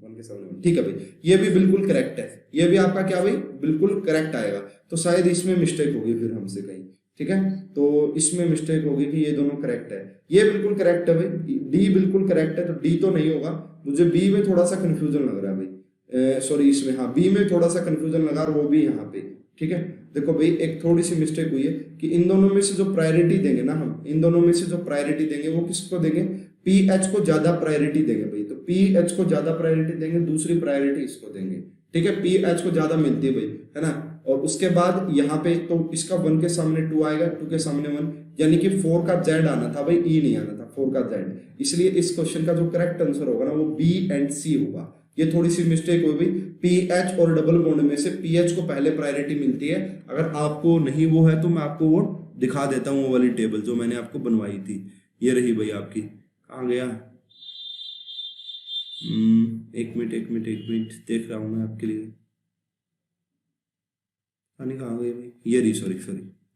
1 के सामने, ठीक है भाई, ये भी बिल्कुल करेक्ट है, ये भी आपका क्या भाई? बिल्कुल करेक्ट आएगा। तो शायद इसमें मिस्टेक होगी फिर हमसे कहीं, ठीक है, तो इसमें मिस्टेक होगी कि ये दोनों करेक्ट है, ये बिल्कुल करेक्ट है भाई, D बिल्कुल करेक्ट है, तो D तो नहीं होगा, मुझे B में थोड़ा सा कंफ्यूजन लग रहा है भाई, सॉरी इसमें, हाँ B में थोड़ा सा कंफ्यूजन लगा, वो भी यहाँ पे, ठीक है। देखो भाई एक थोड़ी सी मिस्टेक हुई है कि इन दोनों में से जो प्रायोरिटी देंगे ना हम, इन दोनों में से जो प्रायोरिटी देंगे वो किसको देंगे? PH को ज्यादा प्रायोरिटी देंगे भाई, तो PH को ज्यादा प्रायोरिटी देंगे, दूसरी प्रायोरिटी इसको देंगे, ठीक है, पी एच को ज्यादा मिलती है भाई, है ना। और उसके बाद यहाँ पे तो इसका 1 के सामने 2 आएगा, 2 के सामने 1, यानी कि 4 का जेड आना था भाई, ई नहीं आना था, 4 का जेड। इसलिए इस क्वेश्चन का जो करेक्ट आंसर होगा ना वो बी एंड सी होगा। ये थोड़ी सी मिस्टेक हुई भाई, पी एच और डबल बॉन्ड में से पी एच को पहले प्रायोरिटी मिलती है। अगर आपको नहीं वो है तो मैं आपको वो दिखा देता हूँ, वो वाली टेबल जो मैंने आपको बनवाई थी, ये रही भाई आपकी। कहाँ गया? एक मिनट देख रहा हूं मैं आपके लिए। कहाँ गई भाई? ये रही, सॉरी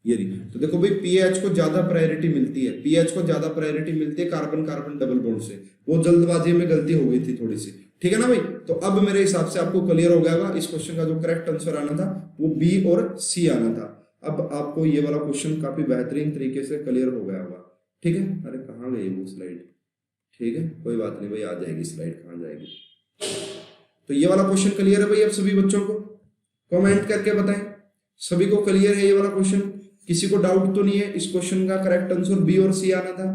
ये रही। तो देखो भाई पीएच को ज्यादा प्रायोरिटी मिलती है, पीएच को ज्यादा प्रायोरिटी मिलती है कार्बन कार्बन डबल बॉन्ड से। वो जल्दबाजी में गलती हो गई थी थोड़ी सी, ठीक है ना भाई। तो अब मेरे हिसाब से आपको क्लियर हो गया होगा, इस क्वेश्चन का जो करेक्ट आंसर आना था वो बी और सी आना था। अब आपको ये वाला क्वेश्चन काफी बेहतरीन तरीके से क्लियर हो गया होगा, ठीक है। अरे कहाँ गई वो स्लाइड? ठीक है, कोई बात नहीं भाई, आ जाएगी स्लाइड, कहाँ जाएगी। तो ये वाला क्वेश्चन क्लियर है भाई अब सभी बच्चों को? कमेंट करके बताएं सभी को क्लियर है ये वाला क्वेश्चन? किसी को डाउट तो नहीं है इस क्वेश्चन का करेक्ट आंसर बी और सी आना था?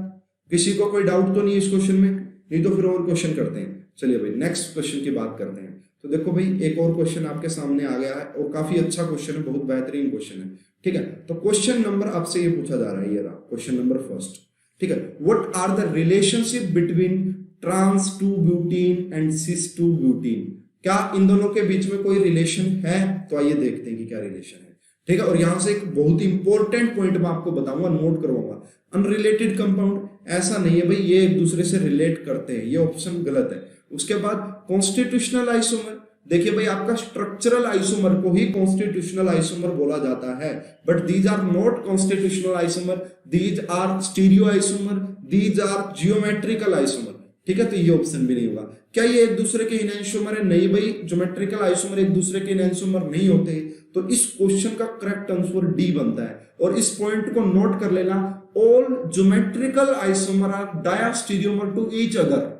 किसी को कोई डाउट तो नहीं है इस क्वेश्चन में? नहीं तो फिर और क्वेश्चन करते हैं। चलिए भाई नेक्स्ट क्वेश्चन की बात करते हैं। तो देखो भाई एक और क्वेश्चन आपके सामने आ गया है और काफी अच्छा क्वेश्चन है, बहुत बेहतरीन क्वेश्चन है, ठीक है। तो क्वेश्चन नंबर आपसे ये पूछा जा रहा है, ये रहा क्वेश्चन नंबर फर्स्ट, ठीक है। What are the relationship between trans 2 butene and cis 2 butene? क्या इन दोनों के बीच में कोई रिलेशन है? तो आइए देखते हैं कि क्या रिलेशन है, ठीक है। और यहां से एक बहुत ही इंपॉर्टेंट पॉइंट मैं आपको बताऊंगा, नोट करवाऊंगा। अनरिलेटेड कंपाउंड ऐसा नहीं है भाई ये एक दूसरे से रिलेट करते हैं, ये ऑप्शन गलत है। उसके बाद कॉन्स्टिट्यूशनल आइसोमर, देखिए भाई आपका स्ट्रक्चरल आइसोमर को ही कॉन्स्टिट्यूशनल आइसोमर बोला जाता है, but these are not constitutional isomer, these are stereo isomer, these are geometrical isomer, ठीक है। तो ये ऑप्शन भी नहीं होगा। क्या ये एक दूसरे के इनएंशियोमर है? नहीं भाई, ज्योमेट्रिकल आइसोमर एक दूसरे के इनएंशियोमर नहीं होते। तो इस क्वेश्चन का करेक्ट आंसर डी बनता है। और इस पॉइंट को नोट कर लेना, all geometrical isomer are diastereomer to each other.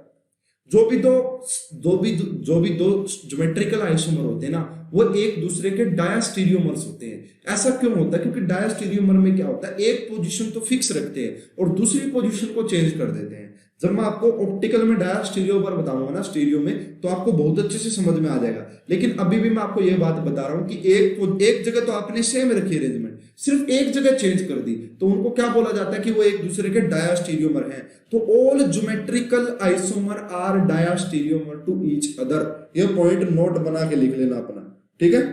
जो भी दो ज्योमेट्रिकल आइसोमर होते हैं ना वो एक दूसरे के डायस्टीरियोमर्स होते हैं। ऐसा क्यों होता है? क्योंकि डायस्टीरियोमर में क्या होता है, एक पोजीशन तो फिक्स रखते हैं और दूसरी पोजीशन को चेंज कर देते हैं। जब मैं आपको ऑप्टिकल में डायस्टीरियो पर बताऊंगा ना, स्टीरियो में, तो आपको बहुत अच्छे से समझ में आ जाएगा। लेकिन अभी भी मैं आपको यह बात बता रहा हूं कि एक जगह तो आपने सेम रखी अरेंजमेंट, सिर्फ एक जगह चेंज कर दी, तो उनको क्या बोला जाता है कि वो एक दूसरे के डायस्टीरियोमर हैं। तो all geometrical isomer are diastereomer to each other. ये पॉइंट नोट बना के लिख लेना अपना, ठीक है।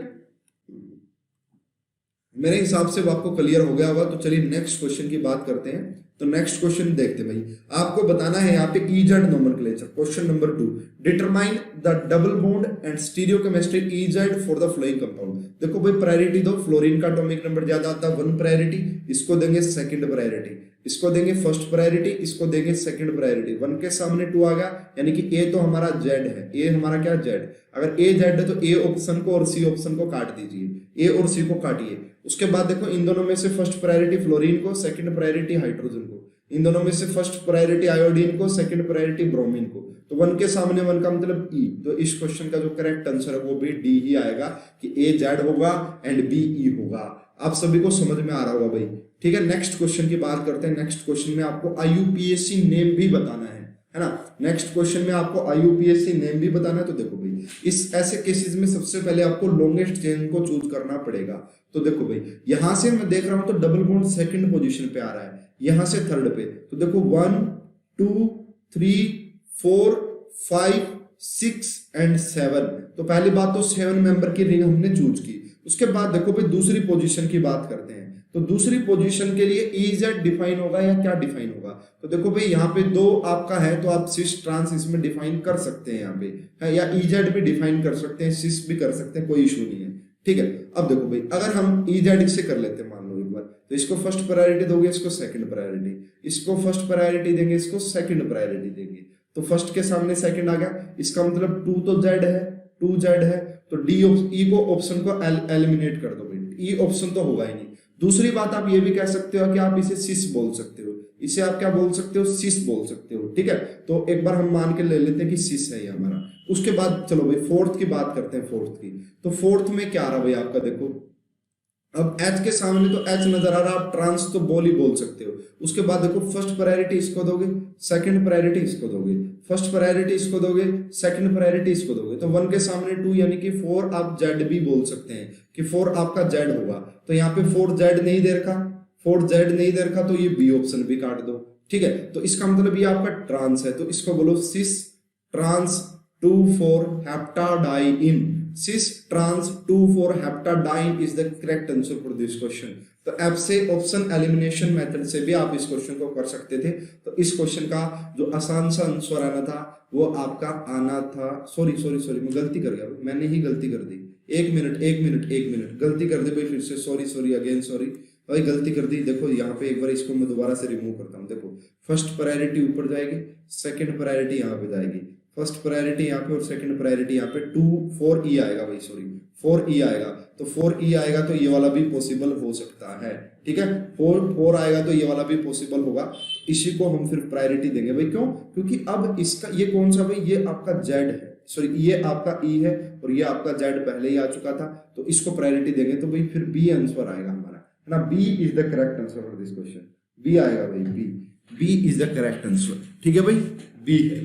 मेरे हिसाब से वो आपको क्लियर हो गया होगा। तो चलिए नेक्स्ट क्वेश्चन की बात करते हैं। तो नेक्स्ट क्वेश्चन देखते हैं भाई, आपको बताना है यहाँ पे EEZ nomenclature. Question number 2, determine the double bond and stereochemistry EEZ for the flowing compound. देखो भाई प्रायोरिटी दो, फ्लोरीन का एटॉमिक नंबर ज्यादा आता है 1 प्रायोरिटी, इसको देंगे सेकंड प्रायोरिटी, इसको देंगे फर्स्ट प्रायोरिटी, इसको देंगे सेकंड प्रायोरिटी। 1 के सामने 2 आ गया, यानी कि ए तो हमारा जेड है, ए हमारा क्या जेड। अगर ए जेड है तो ए ऑप्शन को और सी ऑप्शन को काट दीजिए, ए और सी को काटिए। उसके बाद देखो इन दोनों में से फर्स्ट प्रायोरिटी फ्लोरीन को, सेकंड प्रायोरिटी हाइड्रोजन को। इन दोनों में से फर्स्ट प्रायोरिटी आयोडीन को, सेकंड प्रायोरिटी ब्रोमीन को। तो 1 के सामने 1 का मतलब ई। तो इस क्वेश्चन का जो करेक्ट आंसर है वो भी डी ही आएगा कि ए जेड होगा एंड बी ई होगा। आप सभी को समझ में आ रहा होगा भाई, ठीक है। नेक्स्ट क्वेश्चन की बात करते हैं। नेक्स्ट क्वेश्चन में आपको IUPAC नेम भी बताना है ना। नेक्स्ट क्वेश्चन में आपको IUPAC नेम भी बताना है। तो देखो भाई इस ऐसे केसेस में सबसे पहले आपको लॉन्गेस्ट चेन को चूज करना पड़ेगा। तो देखो भाई यहां से मैं देख रहा हूं तो डबल बॉन्ड सेकंड पोजीशन पे आ रहा है, यहां से थर्ड पे। तो देखो 1 2 3 4 5 6 एंड 7। तो पहली बात तो 7 मेंबर की रिंग हमने चूज की। उसके बाद देखो भाई दूसरी पोजीशन की बात करते हैं। तो दूसरी पोजीशन के लिए EZ डिफाइन होगा या क्या डिफाइन होगा? तो देखो भाई यहाँ पे 2 आपका है तो आप सिस ट्रांस इसमें डिफाइन कर सकते हैं यहाँ पे है, या EZ भी डिफाइन कर सकते हैं, सिस भी कर सकते हैं, कोई इशू नहीं है, ठीक है। अब देखो भाई अगर हम EZ से कर लेते हैं मान लो एक बार, तो इसको फर्स्ट प्रायोरिटी दोगे, इसको सेकंड प्रायोरिटी, इसको फर्स्ट प्रायोरिटी देंगे, इसको सेकंड प्रायोरिटी देंगे। तो फर्स्ट के सामने सेकंड आ गया, इसका मतलब 2 तो जेड है, 2 जेड है, तो ई को ऑप्शन को एलिमिनेट कर दो भाई, ई ऑप्शन तो होगा ही नहीं। दूसरी बात आप ये भी कह सकते हो कि आप इसे सिस बोल सकते हो, इसे आप क्या बोल सकते हो, सिस बोल सकते हो, ठीक है। तो एक बार हम मान के ले लेते हैं कि सिस है ये हमारा। उसके बाद चलो भाई फोर्थ की बात करते हैं। फोर्थ की तो फोर्थ में क्या आ रहा भाई आपका, देखो अब एच के सामने तो एच नजर आ रहा, आप ट्रांस तो बोल ही बोल सकते हो। उसके बाद देखो फर्स्ट प्रायोरिटी इसको दोगे, सेकंड प्रायोरिटी इसको दोगे, फर्स्ट प्रायोरिटी इसको दोगे, सेकंड प्रायोरिटी इसको दोगे, तो 1 के सामने 2 यानी कि 4 आप जेड भी बोल सकते हैं कि 4 आपका जेड होगा। तो यहाँ पे 4 जेड नहीं दे रखा, 4 जेड नहीं दे रखा, तो ये बी ऑप्शन भी काट दो। ठीक है, तो इसका मतलब ये आपका ट्रांस है, तो इसको बोलो cis trans 2,4 हेप्टाडाइन। cis trans 2,4 heptadine is the correct answer for this question। तो ऐप से ऑप्शन एलिमिनेशन मेथड से भी आप इस क्वेश्चन को कर सकते थे। तो इस क्वेश्चन का जो आसान सा आंसर आना था वो आपका आना था, सॉरी सॉरी सॉरी मैं गलती कर गया, मैंने ही गलती कर दी। एक मिनट गलती कर दी भाई, फिर से सॉरी सॉरी अगेन सॉरी भाई, गलती कर दी। देखो यहाँ पे एक बार इसको मैं दोबारा से रिमूव करता हूँ। देखो फर्स्ट प्रायोरिटी ऊपर जाएगी, सेकंड प्रायोरिटी यहाँ पे जाएगी, फर्स्ट प्रायोरिटी यहाँ पे और सेकंड प्रायोरिटी यहाँ पे 4 ई आएगा भाई, सॉरी 4 ई आएगा। तो 4 ई आएगा तो ये वाला भी पॉसिबल हो सकता है। ठीक है, 4 आएगा तो ये वाला भी पॉसिबल होगा। इसी को हम फिर प्रायोरिटी देंगे भाई, क्यों? क्योंकि अब इसका ये कौन सा भाई, ये आपका जेड है, सॉरी ये आपका ई है और ये आपका जेड पहले ही आ चुका था, तो इसको प्रायोरिटी देंगे। तो भाई फिर बी आंसर आएगा हमारा, है ना। B is the correct answer for this question, B आएगा भाई, B is the correct answer. ठीक है भाई, बी है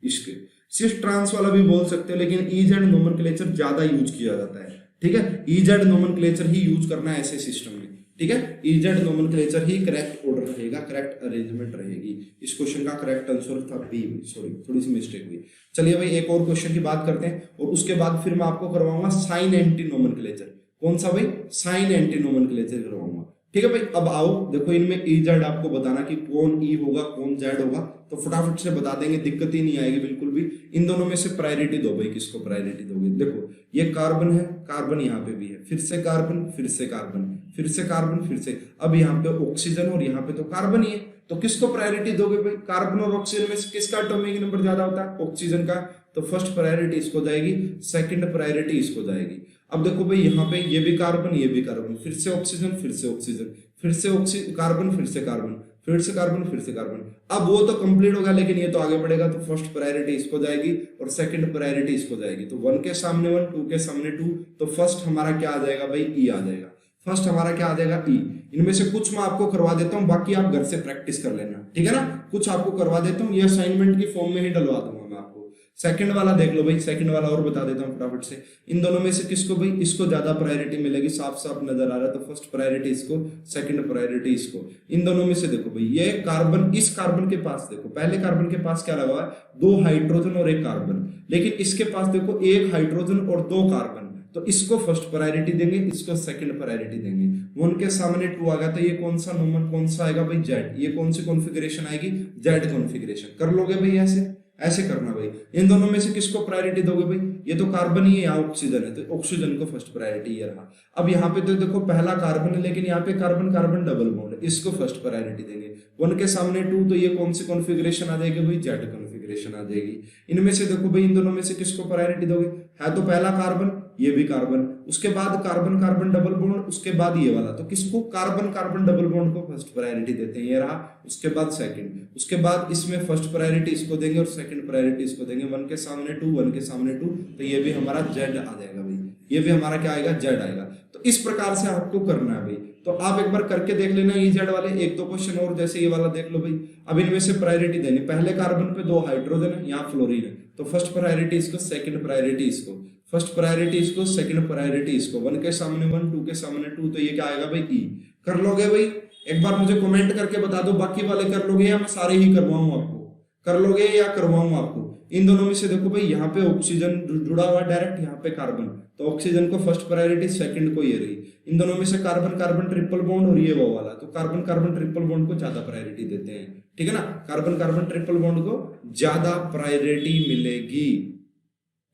इसके। सिर्फ ट्रांस वाला भी बोल सकते हो, लेकिन ईजेड नोमेनक्लेचर ज्यादा यूज किया जाता है। ठीक है, ईजेड नोमेनक्लेचर ही यूज करना है ऐसे सिस्टम में। ठीक है, ईजेड नोमेनक्लेचर ही करेक्ट ऑर्डर रहेगा, करेक्ट अरेंजमेंट रहेगी। इस क्वेश्चन का करेक्ट आंसर था बी, सॉरी थोड़ी सी मिस्टेक हुई। चलिए भाई एक और क्वेश्चन की बात करते हैं और उसके बाद फिर मैं आपको करवाऊंगा साइन एंटी नोमेनक्लेचर। कौन सा भाई? साइन एंटी नोमेनक्लेचर करवाऊंगा। ठीक है भाई, अब आओ देखो इनमें ई जेड आपको बताना कि कौन ई होगा कौन जेड होगा, तो फटाफट से बता देंगे, दिक्कत ही नहीं आएगी बिल्कुल भी। इन दोनों में से प्रायोरिटी दो भाई, किसको प्रायोरिटी दोगे? देखो ये कार्बन है, कार्बन यहाँ पे भी है, फिर से कार्बन, फिर से कार्बन, फिर से कार्बन, फिर से, अब यहाँ पे ऑक्सीजन और यहाँ पे तो कार्बन ही है, तो किसको प्रायोरिटी दोगे भाई? कार्बन और ऑक्सीजन में से किसका एटॉमिक नंबर ज्यादा होता है? ऑक्सीजन का। तो फर्स्ट प्रायोरिटी इसको जाएगी, सेकंड प्रायोरिटी इसको जाएगी। अब देखो भाई यहाँ पे ये भी कार्बन, ये भी कार्बन, फिर से ऑक्सीजन, फिर से ऑक्सीजन, फिर से कार्बन, फिर से कार्बन, फिर से कार्बन, फिर से कार्बन। अब वो तो कंप्लीट होगा, लेकिन ये तो आगे बढ़ेगा, तो फर्स्ट प्रायोरिटी इसको जाएगी और सेकंड प्रायोरिटी इसको जाएगी। तो 1 के सामने 1, 2 के सामने 2, तो फर्स्ट हमारा क्या आ जाएगा भाई? ई आ जाएगा। फर्स्ट हमारा क्या आ जाएगा? ई। इनमें से कुछ मैं आपको करवा देता हूँ, बाकी आप घर से प्रैक्टिस कर लेना। ठीक है ना, कुछ आपको करवा देता हूँ, ये असाइनमेंट की फॉर्म में ही डलवा दूंगा मैं आपको। सेकंड वाला देख लो भाई, सेकंड वाला और बता देता हूँ फटाफट से। इन दोनों में से किसको भाई? इसको ज्यादा प्रायोरिटी मिलेगी, साफ साफ नजर आ रहा है। तो फर्स्ट प्रायोरिटी इसको, सेकंड प्रायोरिटी इसको। इन दोनों में से देखो भाई, ये कार्बन, इस कार्बन के पास देखो, पहले कार्बन के पास क्या लगा हुआ है? 2 हाइड्रोजन और 1 कार्बन, लेकिन इसके पास देखो 1 हाइड्रोजन और 2 कार्बन, तो इसको फर्स्ट प्रायोरिटी देंगे, इसको सेकंड प्रायोरिटी देंगे। 1 के सामने 2 आ गया, तो ये कौन सा नंबर, कौन सा आएगा भाई? जेड। ये कौन सी कॉन्फ़िगरेशन आएगी? Z configuration. कर लोगे भाई ऐसे? ऐसे करना भाई। इन दोनों में से किसको प्रायोरिटी दोगे भाई? ये तो कार्बन ही है, यहाँ ऑक्सीजन है, तो ऑक्सीजन को फर्स्ट प्रायोरिटी ये रहा। अब यहाँ पे तो देखो पहला कार्बन है, लेकिन यहाँ पे कार्बन कार्बन डबल बॉन्ड है, इसको फर्स्ट प्रायोरिटी देंगे। 1 के सामने 2, तो ये कौन सी कॉन्फ़िगरेशन आ जाएगी भाई? जेड कॉन्फ़िगरेशन आ जाएगी। इनमें से देखो भाई, इन दोनों में से किसको प्रायोरिटी दोगे? है तो पहला कार्बन, ये भी कार्बन, उसके बाद कार्बन कार्बन डबल बॉन्ड, उसके बाद ये वाला, तो किसको? कार्बन कार्बन डबल बॉन्ड को फर्स्ट प्रायोरिटी देते हैं, ये रहा। उसके बाद सेकंड, उसके बाद इसमें फर्स्ट प्रायोरिटी इसको देंगे और सेकंड प्रायोरिटी इसको देंगे। 1 के सामने 2, 1 के सामने 2, तो ये भी हमारा जेड आ जाएगा भाई, ये भी हमारा क्या आएगा? जेड आएगा। तो इस प्रकार से आपको करना है भाई। तो आप एक बार करके देख लेना ये जेड वाले, एक दो क्वेश्चन और जैसे ये वाला देख लो भाई। अब इनमें से प्रायोरिटी देनी, पहले कार्बन पे 2 हाइड्रोजन है, यहाँ फ्लोरीन है, तो फर्स्ट प्रायोरिटी इसको, सेकंड प्रायोरिटी इसको, फर्स्ट प्रायोरिटी इसको, सेकंड प्रायोरिटी इसको। 1 के सामने 1, 2 के सामने 2, तो ये क्या आएगा भाई? ई। कर लोगे भाई? एक बार मुझे कमेंट करके बता दो, बाकी वाले कर लोगे या मैं सारे ही करवाऊं आपको? कर लोगे या करवाऊं आपको? इन दोनों में से देखो भाई, यहाँ पे ऑक्सीजन जुड़ा हुआ डायरेक्ट, यहाँ पे कार्बन, तो ऑक्सीजन को फर्स्ट प्रायोरिटी, सेकंड को ये रही। इन दोनों में से कार्बन कार्बन ट्रिपल बॉन्ड और ये वो वाला, तो कार्बन कार्बन ट्रिपल बॉन्ड को ज्यादा प्रायोरिटी देते हैं। ठीक है ना, कार्बन कार्बन ट्रिपल बॉन्ड को ज्यादा प्रायोरिटी मिलेगी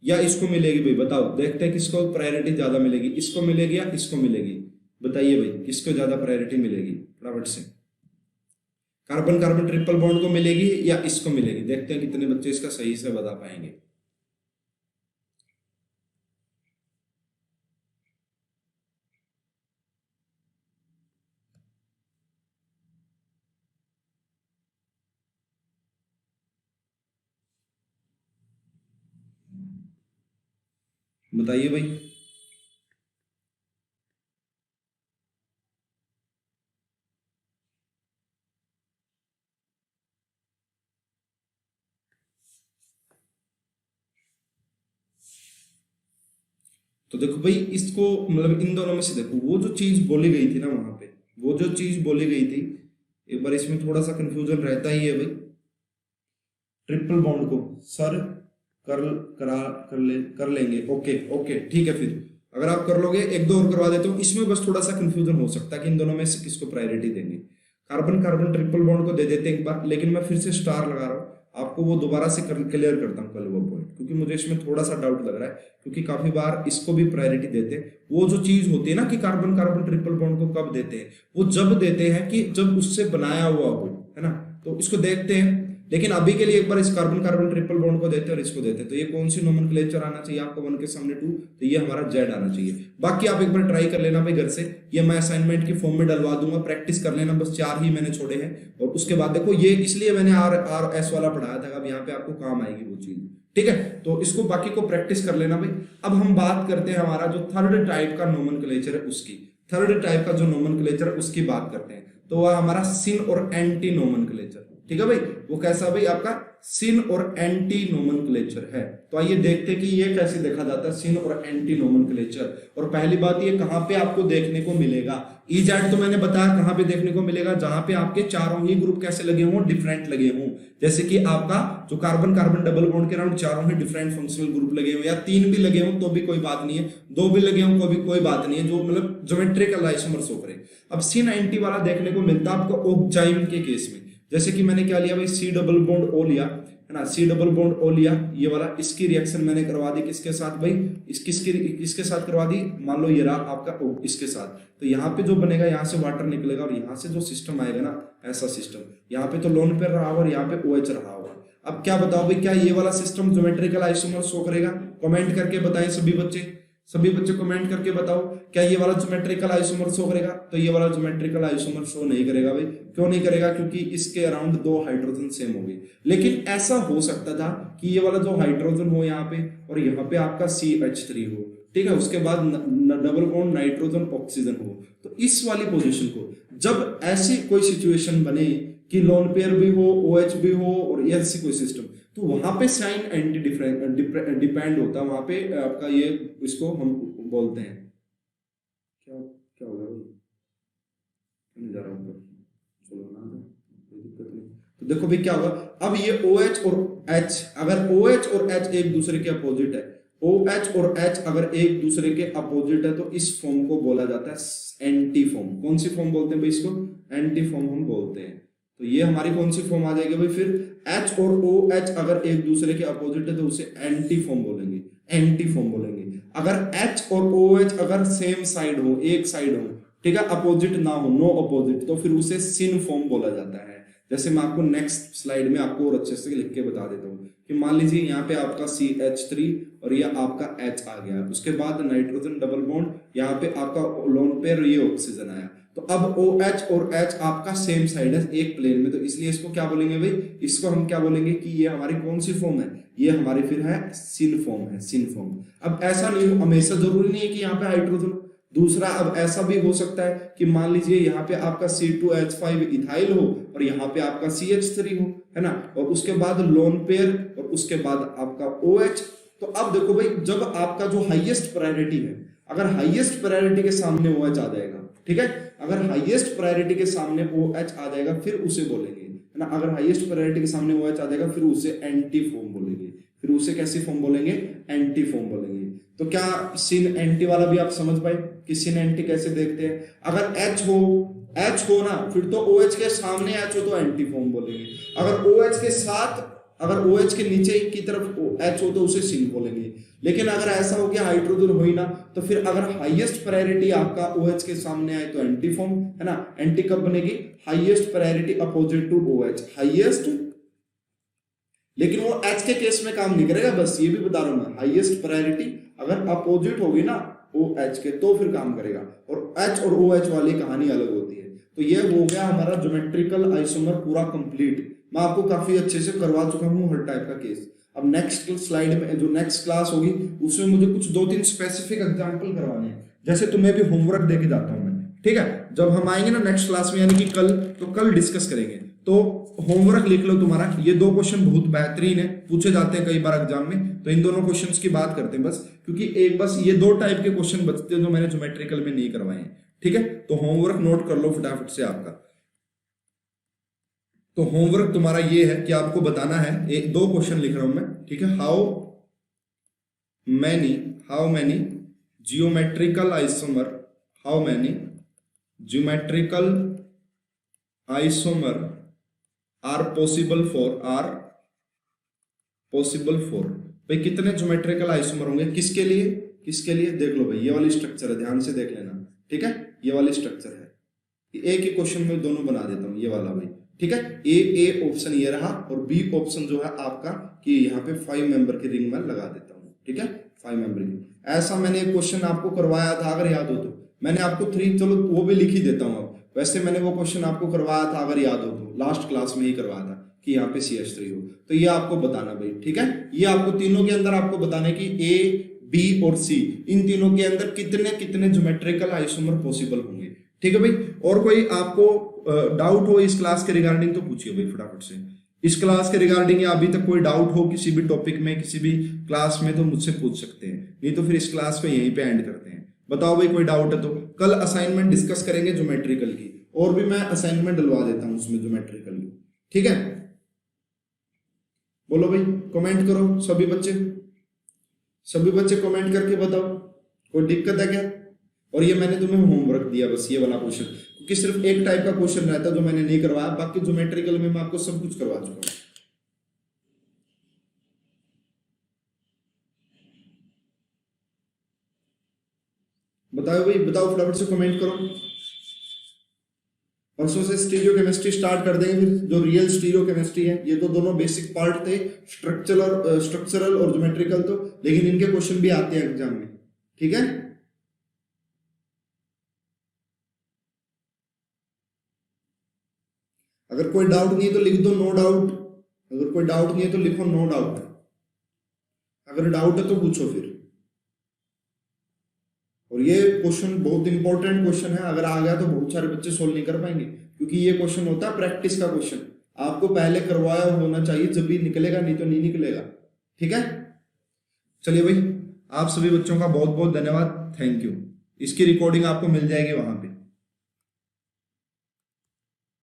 या इसको मिलेगी भाई? बताओ, देखते हैं किसको प्रायोरिटी ज्यादा मिलेगी, इसको मिलेगी या इसको मिलेगी? बताइए भाई, किसको ज्यादा प्रायोरिटी मिलेगी फटाफट से? कार्बन कार्बन ट्रिपल बॉन्ड को मिलेगी या इसको मिलेगी? देखते हैं कितने बच्चे इसका सही से बता पाएंगे। बताइए भाई। तो देखो भाई इसको मतलब इन दोनों में से देखो वो जो चीज बोली गई थी ना वहां पे, वो जो चीज बोली गई थी, एक बार इसमें थोड़ा सा कंफ्यूजन रहता ही है भाई। ट्रिपल बॉन्ड को सर कर लेंगे, ओके ओके ठीक है। फिर अगर आप कर लोगे, एक दो और करवा देता हूँ, इसमें बस थोड़ा सा कंफ्यूजन हो सकता है कि इन दोनों में से किसको प्रायोरिटी देंगे। कार्बन कार्बन ट्रिपल बॉन्ड को दे देते हैं एक बार, लेकिन मैं फिर से स्टार लगा रहा हूँ, आपको वो दोबारा से क्लियर करता हूँ कल वो पॉइंट, क्योंकि मुझे इसमें थोड़ा सा डाउट लग रहा है, क्योंकि काफी बार इसको भी प्रायोरिटी देते हैं। वो जो चीज होती है ना कि कार्बन कार्बन ट्रिपल बॉन्ड को कब देते हैं, वो जब देते हैं कि जब उससे बनाया हुआ हो, है ना। तो इसको देखते हैं, लेकिन अभी के लिए एक बार इस कार्बन कार्बन ट्रिपल बॉन्ड को देते हैं और इसको देते हैं। तो ये कौन सी नोमेनक्लेचर आना चाहिए आपको, 1 के सामने 2, तो ये हमारा जेड आना चाहिए। बाकी आप एक बार ट्राई कर लेना भाई घर से, ये मैं असाइनमेंट की फॉर्म में डलवा दूंगा, प्रैक्टिस कर लेना, बस 4 ही मैंने छोड़े हैं। और उसके बाद देखो ये इसलिए मैंने आर एस वाला पढ़ाया था, अब यहाँ पे आपको काम आएगी वो चीज, ठीक है। तो इसको बाकी को प्रैक्टिस कर लेना भाई। अब हम बात करते हैं हमारा जो थर्ड टाइप का नोमेनक्लेचर है उसकी, थर्ड टाइप का जो नोमेनक्लेचर उसकी बात करते हैं। तो वह हमारा सिन और एंटी नोमेनक्लेचर, ठीक है भाई। वो कैसा भाई, आपका सिन और एंटी नोमेनक्लेचर है। तो आइए देखते हैं कि ये कैसे देखा जाता है, सिन और एंटी नोमेनक्लेचर। और पहली बात ये कहां पे आपको देखने को मिलेगा, ईजैड तो मैंने बताया कहां पे देखने को मिलेगा, जहां पे आपके चारों ही ग्रुप कैसे लगे हों, डिफरेंट लगे हों। जैसे कि आपका जो कार्बन कार्बन डबल बॉन्ड के अराउंड चारों ही डिफरेंट फंक्शनल ग्रुप लगे हो, या 3 भी लगे हों तो भी कोई बात नहीं है, 2 भी लगे हों कोई बात नहीं है, जो मतलब ज्योमेट्रिकल आइसोमर्स हो करे। अब सिन एंटी वाला देखने को मिलता है आपको ऑक्जाइम के केस में। जैसे कि मैंने क्या लिया भाई, सी डबल बॉन्ड ओ लिया, है ना, सी डबल बॉन्ड ओ लिया, ये वाला, इसकी रिएक्शन मैंने करवा दी किसके साथ भाई, इसके साथ करवा दी, मान लो ये रहा आपका इसके साथ। तो यहाँ पे जो बनेगा, यहाँ से वाटर निकलेगा और यहाँ से जो सिस्टम आएगा ना, ऐसा सिस्टम, यहाँ पे तो लोन पेयर रहा होगा और यहाँ पे OH रहा होगा। अब क्या बताओ भाई, क्या ये वाला सिस्टम ज्योमेट्रिकल आइसोमर शो करेगा? कमेंट करके बताएं सभी बच्चे कमेंट करके बताओ, क्या ये वाला ज्योमेट्रिकल आइसोमर शो करेगा? तो ये वाला ज्योमेट्रिकल आइसोमर शो नहीं करेगा भाई। क्यों नहीं करेगा? क्योंकि इसके अराउंड 2 हाइड्रोजन सेम हो गए। लेकिन ऐसा हो सकता था कि ये वाला जो हाइड्रोजन हो यहाँ पे और यहाँ पे आपका CH3 हो, ठीक है, उसके बाद डबल बॉन्ड नाइट्रोजन ऑक्सीजन हो। तो इस वाली पोजीशन को जब ऐसी कोई सिचुएशन बने कि लोन पेयर भी हो, OH भी हो और ऐसी कोई सिस्टम, तो वहां पे साइन एंटी डिपेंड होता है। वहां पे आपका ये, इसको हम बोलते हैं क्या होगा नहीं जा रहा हूं, चलो ना, कोई दिक्कत नहीं। तो देखो भाई क्या होगा, अब ये OH और H, अगर OH और H एक दूसरे के अपोजिट है, OH और H अगर एक दूसरे के अपोजिट है, तो इस फॉर्म को बोला जाता है एंटी फॉर्म। कौन सी फॉर्म बोलते हैं भाई इसको? एंटी फॉर्म हम बोलते हैं। तो ये हमारी कौन सी फॉर्म आ जाएगी भाई? फिर H और OH अगर एक दूसरे के अपोजिट है तो उसे एंटी फॉर्म बोलेंगे, एंटी फॉर्म बोलेंगे। अगर H और OH अगर सेम साइड हो, एक साइड हो, ठीक है, अपोजिट ना हो, नो अपोजिट, तो फिर उसे सिन फॉर्म बोला जाता है। जैसे मैं आपको नेक्स्ट स्लाइड में आपको और अच्छे से लिख के बता देता हूँ कि मान लीजिए यहाँ पे आपका CH3 और ये आपका H आ गया, उसके बाद नाइट्रोजन डबल बॉन्ड, यहाँ पे आपका लोन पेयर, ये ऑक्सीजन आया। तो अब OH और H आपका सेम साइड है, एक प्लेन में, तो इसलिए इसको क्या बोलेंगे भाई? इसको हम क्या बोलेंगे कि ये हमारी कौन सी फॉर्म है? ये हमारी फिर है सिन फॉर्म है, सिन फॉर्म। अब ऐसा नहीं हो, हमेशा जरूरी नहीं है कि यहाँ पे हाइड्रोजन। दूसरा, अब ऐसा भी हो सकता है कि मान लीजिए यहाँ पे आपका C2H5 इथाइल हो और यहाँ पे आपका CH3 हो, है ना, और उसके बाद लोन पेयर और उसके बाद आपका OH। तो अब देखो भाई, जब आपका जो हाईएस्ट प्रायोरिटी है, अगर हाईएस्ट प्रायोरिटी के सामने OH आ जाएगा, ठीक है, अगर हाईएस्ट प्रायोरिटी के सामने OH आ जाएगा फिर उसे बोलेंगे, है ना, अगर हाईएस्ट प्रायोरिटी के सामने OH आ जाएगा फिर उसे एंटी फॉर्म बोलेंगे। फिर उसे कैसी फॉर्म बोलेंगे? एंटी फॉर्म बोलेंगे। तो क्या सिन एंटी वाला भी आप समझ पाए कि सिन एंटी कैसे देखते हैं? अगर H हो ना, फिर तो OH के सामने H हो तो एंटी फॉर्म बोलेंगे। अगर OH के साथ, अगर OH के नीचे की तरफ H हो तो उसे सिन बोलेंगे। लेकिन अगर ऐसा हो गया हाइड्रोजन हो ही ना, तो फिर अगर हाईएस्ट प्रायोरिटी आपका OH के सामने आए तो एंटी फॉर्म, है ना। एंटी कब बनेगी? Highest priority opposite to OH, highest. लेकिन वो H के केस में काम नहीं करेगा, बस ये भी बता रहा हूं मैं, हाईएस्ट प्रायोरिटी अगर अपोजिट होगी ना OH के तो फिर काम करेगा। और H और OH वाली कहानी अलग होती है। तो ये हो गया हमारा ज्योमेट्रिकल आइसोमर पूरा कंप्लीट। मैं आपको काफी अच्छे से करवा चुका हूँ हर टाइप का केस। अब नेक्स्ट स्लाइड में जो नेक्स्ट क्लास होगी उसमें मुझे कुछ 2-3 स्पेसिफिक एग्जांपल करवाने हैं। जैसे तुम्हें भी होमवर्क देके जाता हूं मैं, ठीक है। जब हम आएंगे ना नेक्स्ट क्लास में, यानी कि कल, तो कल डिस्कस करेंगे। तो होमवर्क लिख लो तुम्हारा। ये दो क्वेश्चन बहुत बेहतरीन है, पूछे जाते हैं कई बार एग्जाम में, तो इन दोनों क्वेश्चंस की बात करते हैं बस, क्योंकि एक बस ये दो टाइप के क्वेश्चन बचते हैं जो मैंने ज्योमेट्रिकल में नहीं करवाए हैं। ठीक है, तो होमवर्क नोट कर लो फटाफट से आपका। तो होमवर्क तुम्हारा ये है कि आपको बताना है, एक दो क्वेश्चन लिख रहा हूं मैं, ठीक है। How many geometrical isomer, how many geometrical isomer are possible for, भाई कितने ज्योमेट्रिकल आइसोमर होंगे, किसके लिए, किसके लिए, देख लो भाई, ये वाली स्ट्रक्चर है, ध्यान से देख लेना। ठीक है, ये वाली स्ट्रक्चर है, एक ही क्वेश्चन में दोनों बना देता हूं, ये वाला भाई। ठीक है, ए ऑप्शन ये रहा, और बी ऑप्शन जो है आपका कि यहाँ पे 5 मेंबर की रिंग में लगा देता हूँ। ठीक है, 5 मेंबर की, ऐसा मैंने एक क्वेश्चन आपको करवाया था, अगर याद हो तो। मैंने आपको 3, चलो वो भी लिख ही देता हूँ अब। वैसे मैंने वो क्वेश्चन आपको करवाया था, अगर याद हो तो, लास्ट क्लास में ही करवाया था कि यहाँ पे CH3 हो, तो ये आपको बताना भाई। ठीक है, ये आपको तीनों के अंदर आपको बताना कि A, B और C, इन तीनों के अंदर कितने कितने ज्योमेट्रिकल आइसोमर पॉसिबल होंगे। ठीक है भाई, और कोई आपको डाउट हो इस क्लास के रिगार्डिंग तो पूछिए भाई फटाफट से। इस क्लास के रिगार्डिंग या अभी तक कोई डाउट हो किसी भी टॉपिक में, किसी भी क्लास में, तो मुझसे पूछ सकते हैं, नहीं तो फिर इस क्लास को यहीं पे एंड करते हैं। बताओ भाई कोई डाउट है तो। कल असाइनमेंट डिस्कस करेंगे ज्योमेट्रिकल की, और भी मैं असाइनमेंट डलवा देता हूं उसमें ज्योमेट्रिकल की। ठीक है, बोलो भाई, कमेंट करो सभी बच्चे, सभी बच्चे कमेंट करके बताओ कोई दिक्कत है क्या। और ये मैंने तुम्हें होमवर्क दिया बस, ये वाला क्वेश्चन, क्योंकि सिर्फ एक टाइप का क्वेश्चन रहता है जो मैंने नहीं करवाया, बाकी ज्योमेट्रिकल में मैं आपको सब कुछ करवा चुका हूं। बताओ भाई, बताओ फटाफट से कमेंट करो। परसों से स्टीरियो केमिस्ट्री स्टार्ट कर देंगे, फिर जो रियल स्टीरियो केमिस्ट्री है, ये तो दोनों बेसिक पार्ट थे, स्ट्रक्चरल और ज्योमेट्रिकल तो, लेकिन इनके क्वेश्चन भी आते हैं एग्जाम में। ठीक है, अगर कोई डाउट नहीं है तो लिख दो नो डाउट, अगर कोई डाउट नहीं है तो लिखो नो डाउट, अगर डाउट है तो पूछो फिर। और ये क्वेश्चन बहुत इंपॉर्टेंट क्वेश्चन है, अगर आ गया तो बहुत सारे बच्चे सोल्व नहीं कर पाएंगे, क्योंकि ये क्वेश्चन होता है प्रैक्टिस का क्वेश्चन, आपको पहले करवाया होना चाहिए, जब भी निकलेगा, नहीं तो नहीं निकलेगा। ठीक है, चलिए भाई, आप सभी बच्चों का बहुत बहुत धन्यवाद, थैंक यू। इसकी रिकॉर्डिंग आपको मिल जाएगी वहां पे।